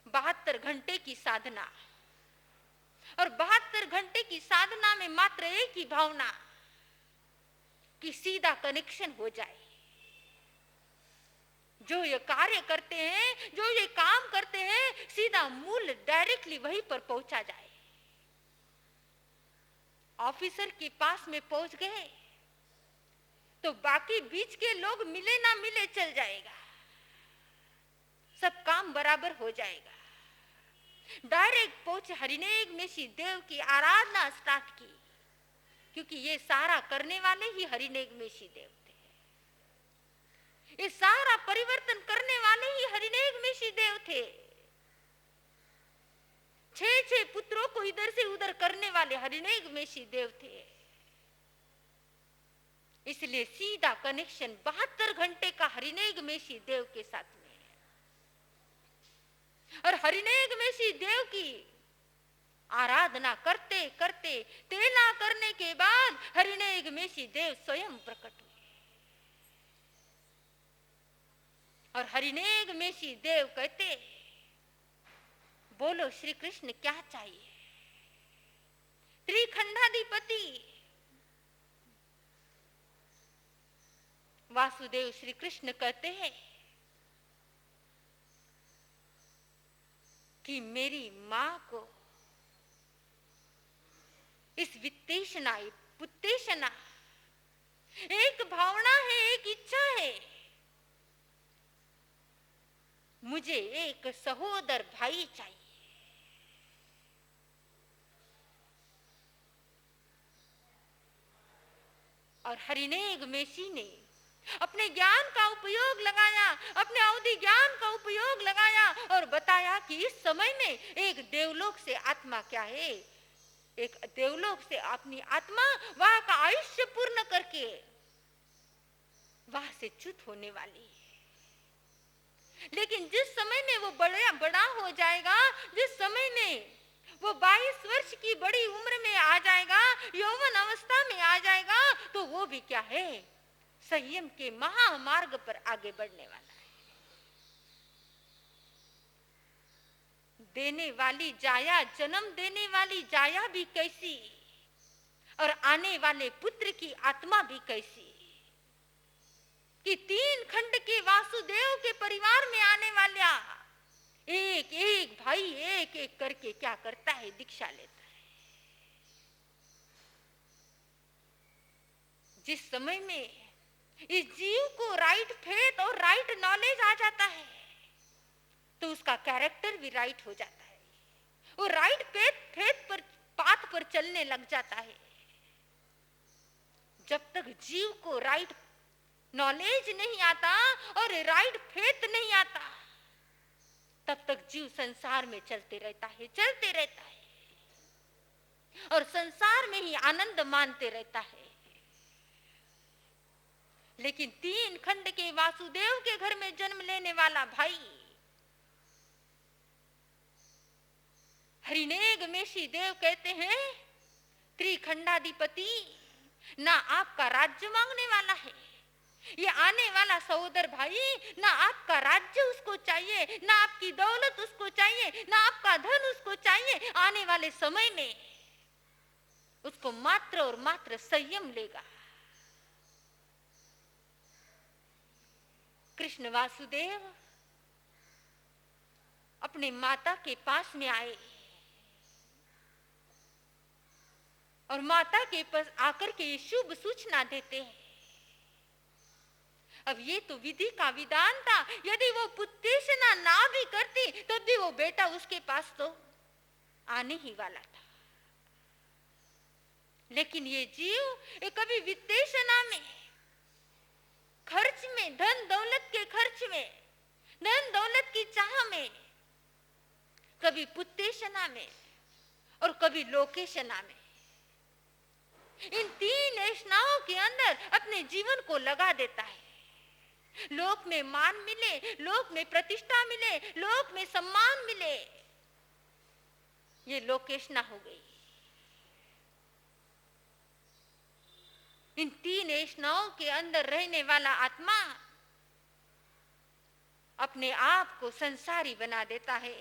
Speaker 2: 72 घंटे की साधना, और 72 घंटे की साधना में मात्र एक ही भावना कि सीधा कनेक्शन हो जाए। जो ये कार्य करते हैं, जो ये काम करते हैं, सीधा मूल डायरेक्टली वहीं पर पहुंचा जाए। ऑफिसर के पास में पहुंच गए तो बाकी बीच के लोग मिले ना मिले चल जाएगा, सब काम बराबर हो जाएगा। डायरेक्ट पहुंचे हरिनेक मेशी देव की आराधना स्टार्ट की, क्योंकि ये सारा करने वाले ही हरिनेक मेशी देव थे। ये सारा परिवर्तन करने वाले ही हरिनेक मेशी देव थे। 6 पुत्रों को इधर से उधर करने वाले हरिनेक मेशी देव थे। इसलिए सीधा कनेक्शन 72 घंटे का हरिनेक मेशी देव के साथ में। और हरिनेक मेशी देव की आराधना करते करते तेला करने के बाद हरिनेक मेशी देव स्वयं प्रकट हुए। और हरिनेक मेशी देव कहते, बोलो श्री कृष्ण क्या चाहिए? त्रिखंडाधिपति वासुदेव श्री कृष्ण कहते हैं कि मेरी मां को इस वित्तेषणा पुत्तेषणा एक भावना है, एक इच्छा है, मुझे एक सहोदर भाई चाहिए। और हरिनेक मेशी ने अपने ज्ञान का उपयोग लगाया, अपने अवधि ज्ञान का उपयोग लगाया और बताया कि इस समय में एक देवलोक से आत्मा क्या है, एक देवलोक से अपनी आत्मा वहां का आयुष्य पूर्ण करके वहां से च्युत होने वाली है। लेकिन जिस समय में वो बड़ा हो जाएगा, जिस समय में वो 22 वर्ष की बड़ी उम्र में आ जाएगा, यौवन अवस्था में आ जाएगा, तो वो भी क्या है, संयम के महामार्ग पर आगे बढ़ने वाला है। देने वाली जाया, जन्म देने वाली जाया भी कैसी, और आने वाले पुत्र की आत्मा भी कैसी, कि 3 खंड के वासुदेव के परिवार में आने वाला एक एक भाई एक एक करके क्या करता है, दीक्षा लेता है। जिस समय में इस जीव को राइट फेथ और राइट नॉलेज आ जाता है, तो उसका कैरेक्टर भी राइट हो जाता है, वो राइट फेथ पर पाथ पर चलने लग जाता है। जब तक जीव को राइट नॉलेज नहीं आता और राइट फेथ नहीं आता, तब तक जीव संसार में चलते रहता है और संसार में ही आनंद मानते रहता है। लेकिन 3 खंड के वासुदेव के घर में जन्म लेने वाला भाई हरिनेग मेशी देव कहते हैं, त्रिखंडाधिपति ना आपका राज्य मांगने वाला है, ये आने वाला सहोदर भाई ना आपका राज्य उसको चाहिए, ना आपकी दौलत उसको चाहिए, ना आपका धन उसको चाहिए। आने वाले समय में उसको मात्र और मात्र संयम लेगा। कृष्ण वासुदेव अपने माता के पास में आए और माता के पास आकर के ये शुभ सूचना देते हैं। अब ये तो विधि का विधान था, यदि वो पुत्तेषणा ना भी करती तब भी वो बेटा उसके पास तो आने ही वाला था। लेकिन ये जीव कभी वित्तेषणा में, खर्च में, धन दौलत के खर्च में, धन दौलत की चाह में, कभी पुत्तेषणा में और कभी लोकेशना में, इन 3 ऐष्णाओं के अंदर अपने जीवन को लगा देता है। लोक में मान मिले, लोक में प्रतिष्ठा मिले, लोक में सम्मान मिले, ये लोकेशना हो गई। इन 3 ऐष्णाओं के अंदर रहने वाला आत्मा अपने आप को संसारी बना देता है,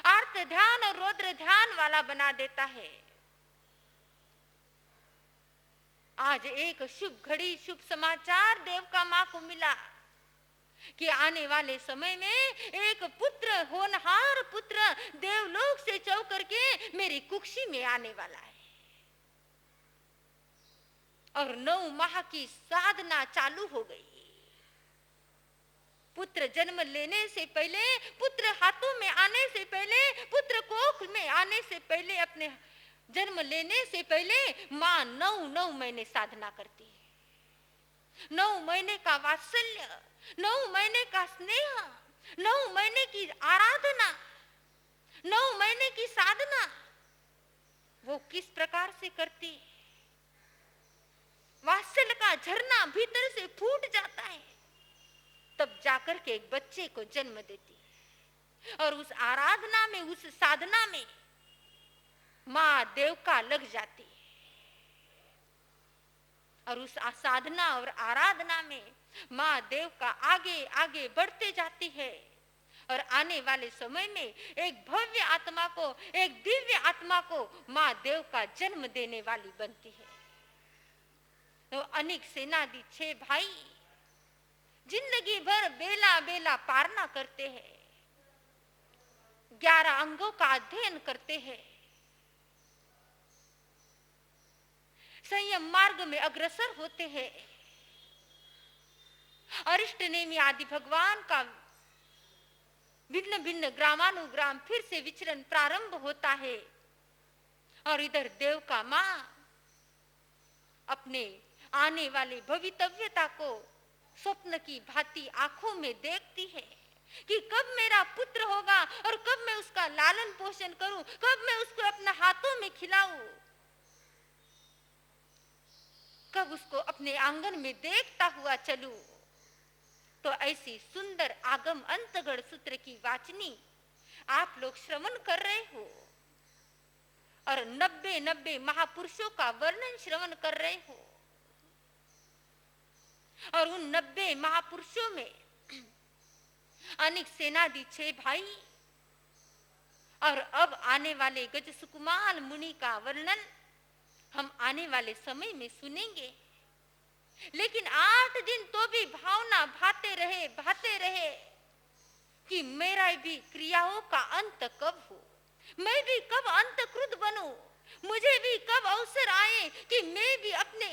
Speaker 2: आर्त ध्यान और रौद्र ध्यान वाला बना देता है। आज एक शुभ घड़ी, शुभ समाचार देवका माँ को मिला कि आने वाले समय में एक पुत्र, होनहार पुत्र देवलोक से चौ करके मेरी कुक्षी में आने वाला है। और 9 माह की साधना चालू हो गई। पुत्र जन्म लेने से पहले, पुत्र हाथों में आने से पहले, पुत्र कोख में आने से पहले, अपने जन्म लेने से पहले माँ 9 महीने साधना करती है। 9 महीने का वात्सल्य, 9 महीने का स्नेह, 9 महीने की आराधना, 9 महीने की साधना वो किस प्रकार से करती है। वात्सल्य का झरना भीतर से फूट जाता है, तब जाकर के एक बच्चे को जन्म देती है। और उस आराधना में, उस साधना में माँ देवका लग जाती है। और उस साधना और आराधना में माँ देवका आगे आगे बढ़ते जाती है और आने वाले समय में एक भव्य आत्मा को, एक दिव्य आत्मा को माँ देवका जन्म देने वाली बनती है। तो अनेक सेनादी 6 भाई जिंदगी भर बेला बेला पारना करते हैं, 11 अंगों का अध्ययन करते हैं, संयम मार्ग में अग्रसर होते हैं। अरिष्ट नेमि आदि भगवान का भिन्न भिन्न ग्रामानुग्राम फिर से विचरण प्रारंभ होता है। और इधर देव का माँ अपने आने वाली भवितव्यता को स्वप्न की भांति आंखों में देखती है कि कब मेरा पुत्र होगा और कब मैं उसका लालन पोषण करूं, कब मैं उसको अपने हाथों में खिलाऊं, कब उसको अपने आंगन में देखता हुआ चलूं। तो ऐसी सुंदर आगम अंतगढ़ सूत्र की वाचनी आप लोग श्रवण कर रहे हो और 90 महापुरुषों का वर्णन श्रवण कर रहे हो। और उन 90 महापुरुषों में अनेक सेनादि 6 भाई और अब आने वाले गज सुकुमार मुनि का वर्णन हम आने वाले समय में सुनेंगे। लेकिन 8 दिन तो भी भावना भाते रहे कि मेरा भी क्रियाओं का अंत कब हो, मैं भी कब अंतकृत बनूं, मुझे भी कब अवसर आए कि मैं भी अपने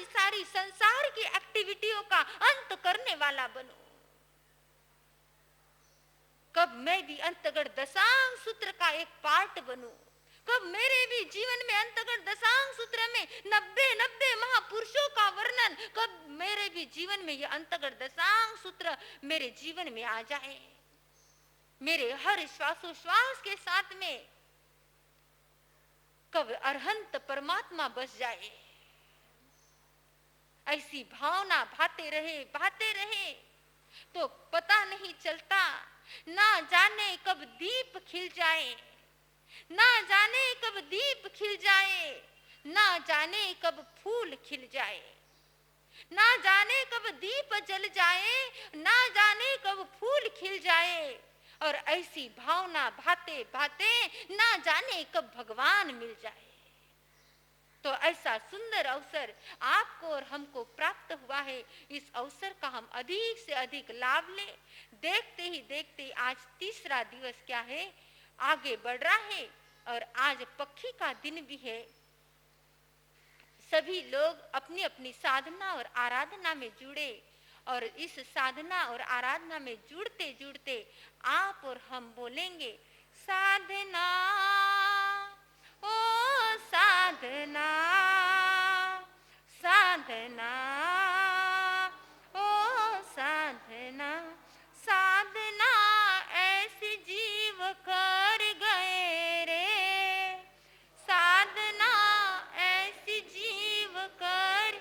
Speaker 2: सारी संसार की एक्टिविटियों का अंत करने वाला बनूं, कब मैं भी अंतगढ़ दशांग सूत्र का एक पार्ट बनूं, कब मेरे भी जीवन में अंतगढ़ दशांग सूत्र में 90 महापुरुषों का वर्णन, कब मेरे भी जीवन में यह अंतगढ़ दशांग सूत्र मेरे जीवन में आ जाए, मेरे हर श्वासोश्वास के साथ में कब अरहंत परमात्मा बस जाए। ऐसी भावना भाते रहे तो पता नहीं चलता, ना जाने कब दीप खिल जाए, ना जाने कब दीप खिल जाए, ना जाने कब फूल खिल जाए, ना जाने कब दीप जल जाए, ना जाने कब फूल खिल जाए। और ऐसी भावना भाते ना जाने कब भगवान मिल जाए। तो ऐसा सुंदर अवसर आपको और हमको प्राप्त हुआ है। इस अवसर का हम अधिक से अधिक लाभ लें। देखते ही देखते आज तीसरा दिवस क्या है, आगे बढ़ रहा है और आज पक्षी का दिन भी है। सभी लोग अपनी अपनी साधना और आराधना में जुड़े और इस साधना और आराधना में जुड़ते जुड़ते आप और हम बोलेंगे साधना ओ साधना, साधना ओ साधना, साधना ऐसी जीव कर गए रे, साधना ऐसी जीव कर,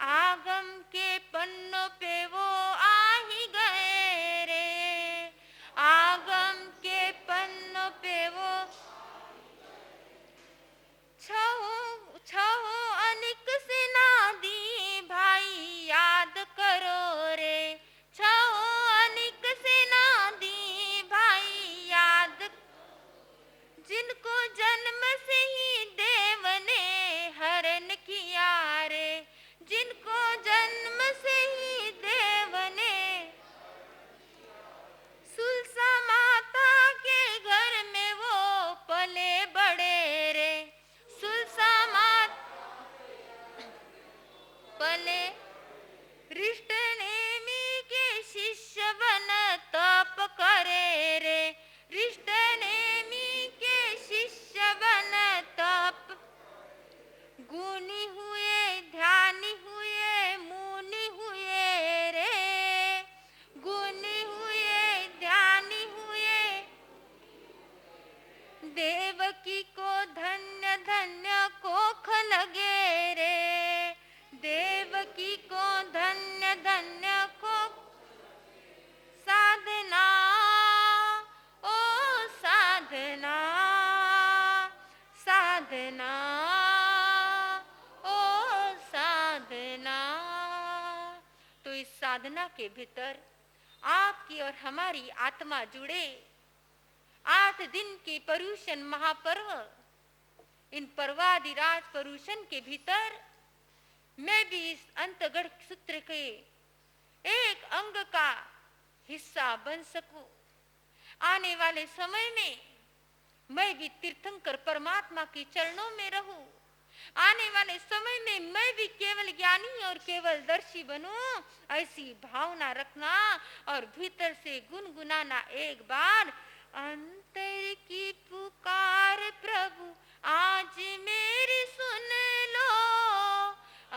Speaker 2: आगम के पन्नों पे वो आ ही गए रे, आगम के पन्नों पे वो छहो अनिक से ना दी भाई याद करो रे, छहो अनिक से ना दी भाई याद, जिनको जन्म से ही देव ने हरण किया रे, जिनको जन्म से ही देव ने, सुलसा माता के घर में वो पले बड़े रे, सुलसा माता पले, रिष्ट नेमी के शिष्य बन तप करे रे, रिष्ट नेमी के शिष्य बन तप, गुणी हुए ध्यानी हुए मुनि हुए रे, गुणी हुए ध्यानी हुए, देवकी को धन्य धन्य कोख लगे रे, देवकी को धन्य धन्य कोख, साधना ओ साधना, साधना ओ साधना। तो इस साधना के भीतर आपकी और हमारी आत्मा जुड़े। 8 दिन के पर्युषण महापर्व, इन पर्वादिराज पर्युषण के भीतर मैं भी इस अंतगढ़ सूत्र के एक अंग का हिस्सा बन सकूं। आने वाले समय में मैं भी तीर्थंकर परमात्मा के चरणों में रहूं। आने वाले समय में मैं भी केवल ज्ञानी और केवल दर्शी बनूं, ऐसी भावना रखना और भीतर से गुनगुनाना एक बार, अंतर की पुकार प्रभु आज मेरी सुन लो,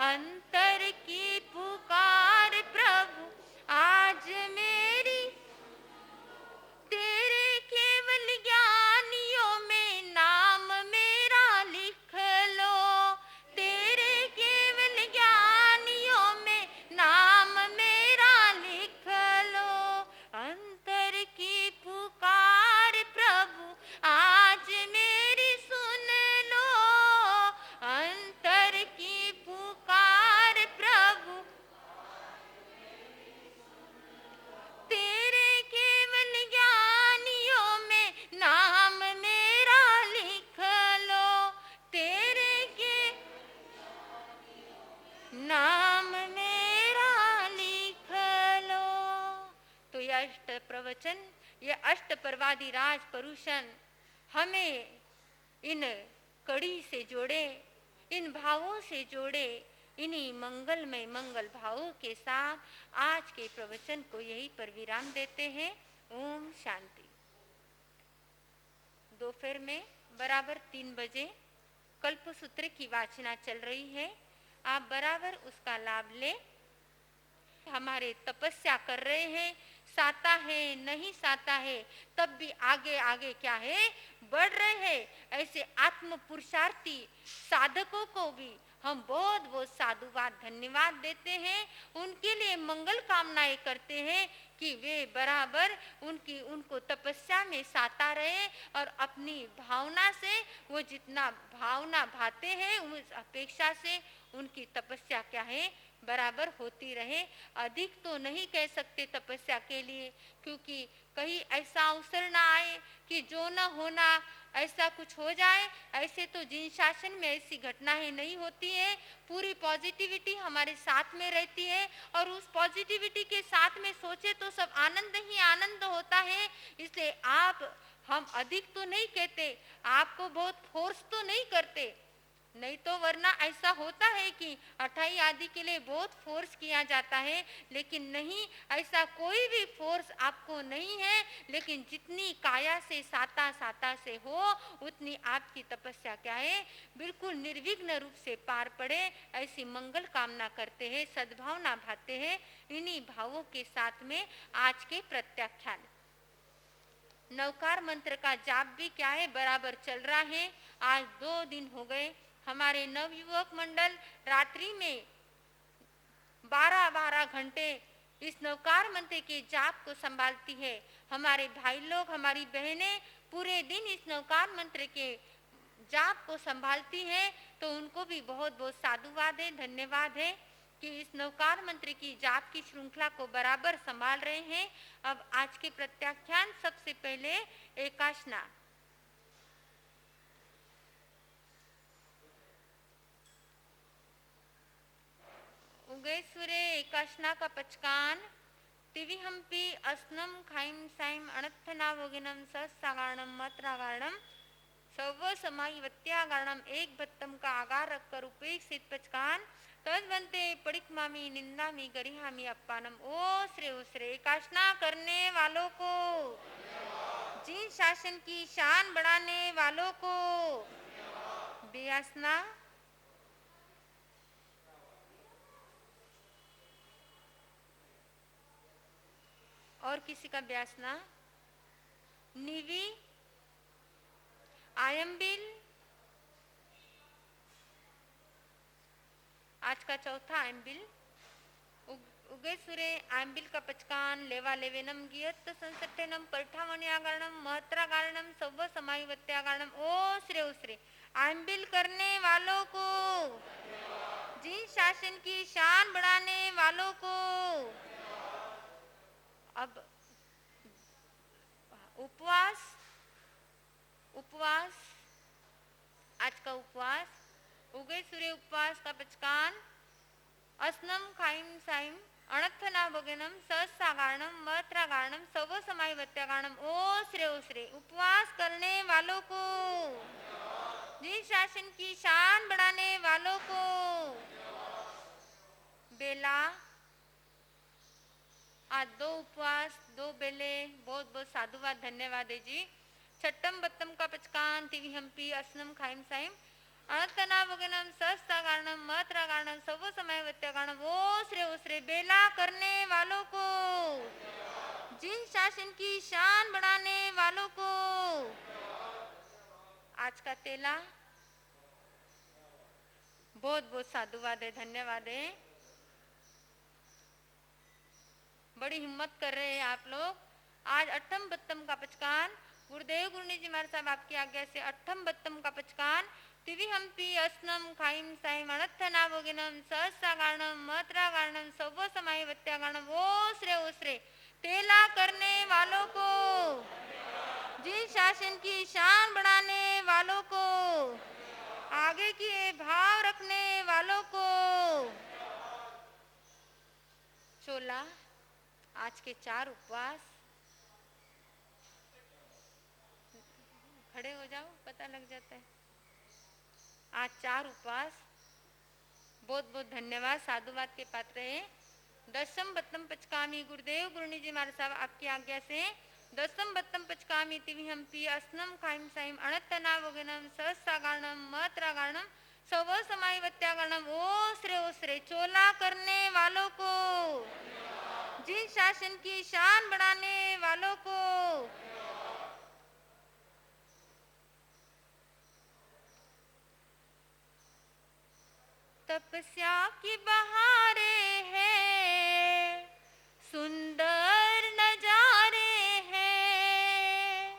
Speaker 2: अंतर की पुकार प्रवचन, ये अष्ट पर्वादि राज परुषण हमें इन कड़ी से जोड़े, इन भावों से जोड़े। इन्हीं मंगलमय मंगल भावों के साथ आज के प्रवचन को यहीं पर विराम देते हैं। ओम शांति। दोपहर में बराबर 3 बजे कल्पसूत्र की वाचना चल रही है, आप बराबर उसका लाभ लें। हमारे तपस्या कर रहे हैं, साता है नहीं साता है, तब भी आगे आगे क्या है, बढ़ रहे हैं। ऐसे आत्म पुरुषार्थी साधकों को भी हम बहुत बहुत साधुवाद धन्यवाद देते हैं, उनके लिए मंगल कामनाएं करते हैं कि वे बराबर उनको तपस्या में साता रहे और अपनी भावना से वो जितना भावना भाते हैं उस अपेक्षा से उनकी तपस्या क्या है, बराबर होती रहे। अधिक तो नहीं कह सकते तपस्या के लिए, क्योंकि कहीं ऐसा अवसर ना आए कि जो न होना ऐसा कुछ हो जाए। ऐसे तो जिन शासन में ऐसी घटनाएं नहीं होती है, पूरी पॉजिटिविटी हमारे साथ में रहती है और उस पॉजिटिविटी के साथ में सोचे तो सब आनंद ही आनंद होता है। इसलिए हम अधिक तो नहीं कहते, आपको बहुत फोर्स तो नहीं करते, नहीं तो वरना ऐसा होता है कि 28 आदि के लिए बहुत फोर्स किया जाता है, लेकिन नहीं, ऐसा कोई भी फोर्स आपको नहीं है। लेकिन जितनी काया से साता साता से हो उतनी आपकी तपस्या क्या है, बिल्कुल निर्विघ्न रूप से पार पड़े, ऐसी मंगल कामना करते हैं, सद्भावना भाते हैं। इन्हीं भावों के साथ में आज के प्रत्याख्यान नवकार मंत्र का जाप भी क्या है, बराबर चल रहा है। आज 2 दिन हो गए। हमारे नवयुवक मंडल रात्रि में 12-12 घंटे इस नवकार मंत्र के जाप को संभालती है। हमारे भाई लोग, हमारी बहनें पूरे दिन इस नवकार मंत्र के जाप को संभालती हैं, तो उनको भी बहुत बहुत साधुवाद है, धन्यवाद है कि इस नवकार मंत्र की जाप की श्रृंखला को बराबर संभाल रहे हैं। अब आज के प्रत्याख्यान, सबसे पहले एकाशना। उगय सूर्य एकाशना का पचकान तिविहंपी अस्नम खाइम साइम अनर्थनावगिनम सस्सागारणम मतरागारणम सव समाई वत्यागारणम एक भत्तम का आगार रखकर उपेक्षित पचकान तद्वंते पड़िकमामी निंदामी गरिहामी अप्पानम। ओ श्रे एकाशना करने वालों को, जिन शासन की शान बढ़ाने वालों को बेआसना और किसी का ब्यासना निवी आयम्बिल। आज का चौथा आयम्बिल उगे सूर्य आयम्बिल का पचकान लेवा लेवेनम गियत संसट्टेनम परठावण्यागारणम महत्रागारणम सव्व समायुवत्यागारणम। ओ श्रे आयम्बिल करने वालों को, जिन शासन की शान बढ़ाने वालों को। अब उपवास आज का उपवास उगय सूर्य उपवास का पचकान अस्नम खाइम साइम अनर्थना भगनम सस्सागारणम मत्रागारणम सव समाय वत्यागारणम। ओ श्रे उपवास करने वालों को, जिन शासन की शान बढ़ाने वालों को। बेला आज 2 उपवास 2 बेले, बहुत बहुत साधुवाद धन्यवाद है जी। छठम बत्तम का पचकान तिविहंपी अस्नम खाइम साइम अनर्थना भगनम सस्सागारणम मत्रागारणम सव समय वत्यागारणम। ओ श्रे बेला करने वालों को, जिन शासन की शान बढ़ाने वालों को। आज का तेला बहुत बहुत साधुवाद है, धन्यवाद है। बड़ी हिम्मत कर रहे हैं आप लोग। आज 8म बत्तम का पचकान गुरुदेव गुरुनी जी महाराज साहब आपकी आज्ञा से 8म बत्तम का पचकान तिविहंपी अस्नम खाइम साइम अनर्थनाभोगिनम सहस्रागारणम मत्रागारणम सव्व समाय वत्यागारणम। ओ श्रे तेला करने वालों को, जिन शासन की शान बढ़ाने वालों को, आगे की भाव रखने वालों को। चोला आज के 4 उपवास खड़े हो जाओ, पता लग जाता है। आज 4 उपवास, बहुत बहुत धन्यवाद, साधुवाद के पात्र है। दशम बत्तम पचकामी गुरुदेव गुरुनी जी महाराज साहब आपकी आज्ञा से दशम बत्तम पचकामी तिविहम पी असनम खाइम साइम अणतना वगनम सहस्रागारणम महत्रागारणम सव समाई वत्यागारणम। ओ श्रे चोला करने वालों को, जिन शासन की शान बढ़ाने वालों को, तपस्या की बहारें हैं, सुंदर नजारे हैं।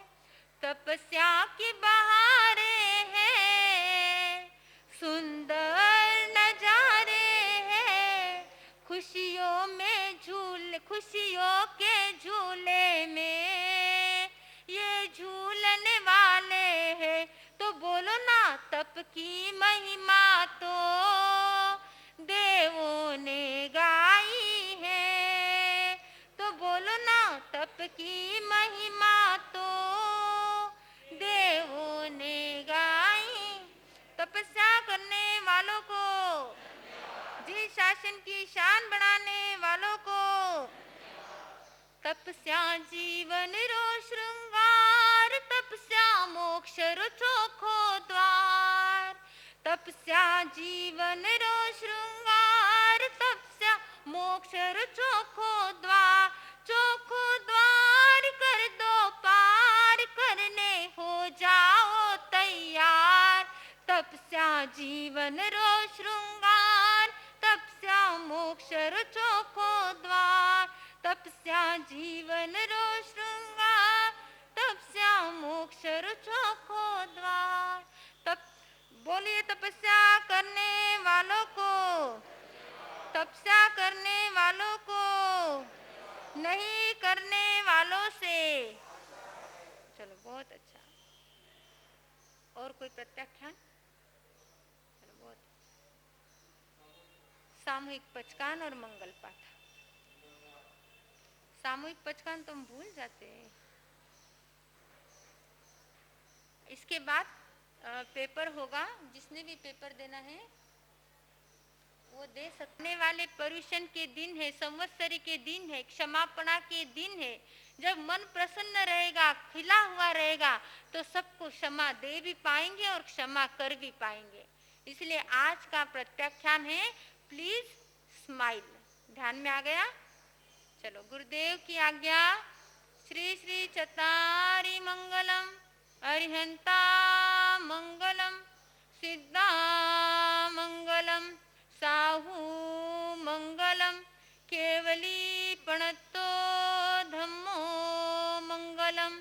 Speaker 2: तपस्या की बहारें हैं, सुंदर नजारे हैं। खुशियों में झूल, खुशियों के झूले में ये झूलने वाले हैं। तो बोलो ना, तप की महिमा तो देवों ने गाई है। तो बोलो ना, तप की महिमा तो देवों ने गाई। तपस्या करने वालों को, जिस शासन की शान बढ़ाने वालों को, तपस्या जीवन रो श्रृंगार, तपस्या मोक्ष रो चोखो द्वार। तपस्या जीवन रो श्रृंगार, तपस्या मोक्ष रो चोखो द्वार। चोखो द्वार कर दो पार, करने हो जाओ तैयार। तपस्या जीवन रो श्रृंगार, तपस्या मोक्ष रो चोखो द्वार। तपस्या जीवन रो श्रृंगार, तपस्या मोक्ष रो चोखो द्वार। तप बोलिए, तपस्या करने वालों को, तपस्या करने वालों को, नहीं करने वालों से। चलो बहुत अच्छा। और कोई प्रत्याख्यान? चलो बहुत। सामूहिक पचकान और मंगल पाठ। सामूहिक पचकान तो हम भूल जाते हैं। इसके बाद पेपर होगा, जिसने भी पेपर देना है वो दे सकने वाले। पर्युषण के दिन है, संवत्सरी के दिन है, क्षमापणा के दिन है। जब मन प्रसन्न रहेगा, खिला हुआ रहेगा, तो सबको क्षमा दे भी पाएंगे और क्षमा कर भी पाएंगे। इसलिए आज का प्रत्याख्यान है, प्लीज स्माइल। ध्यान में आ गया? चलो, गुरुदेव की आज्ञा। श्री श्री चतारी मंगलम, अरिहंता मंगलम, सिद्धा मंगलम, साहू मंगलम, केवली पणत्तो धम्मो मंगलम।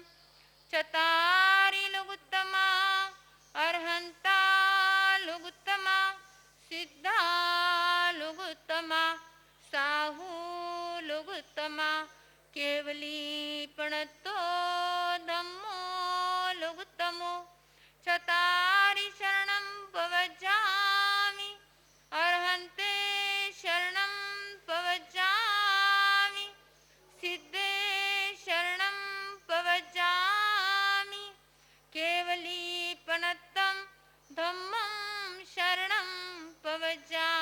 Speaker 2: चतारी लघुत्तमा, अरहंता लघुत्तमा, सिद्धा लघुत्तमा, साहू लघुत्तमा, केवली पणत्तो धम्मो लघुत्तमो। चतारि शरणं पवज्जामि, अरहन्ते शरणं पवज्जामि, सिद्धे शरणं पवज्जामि, केवली पणत्तं धम्मं शरणं पवज्जामि।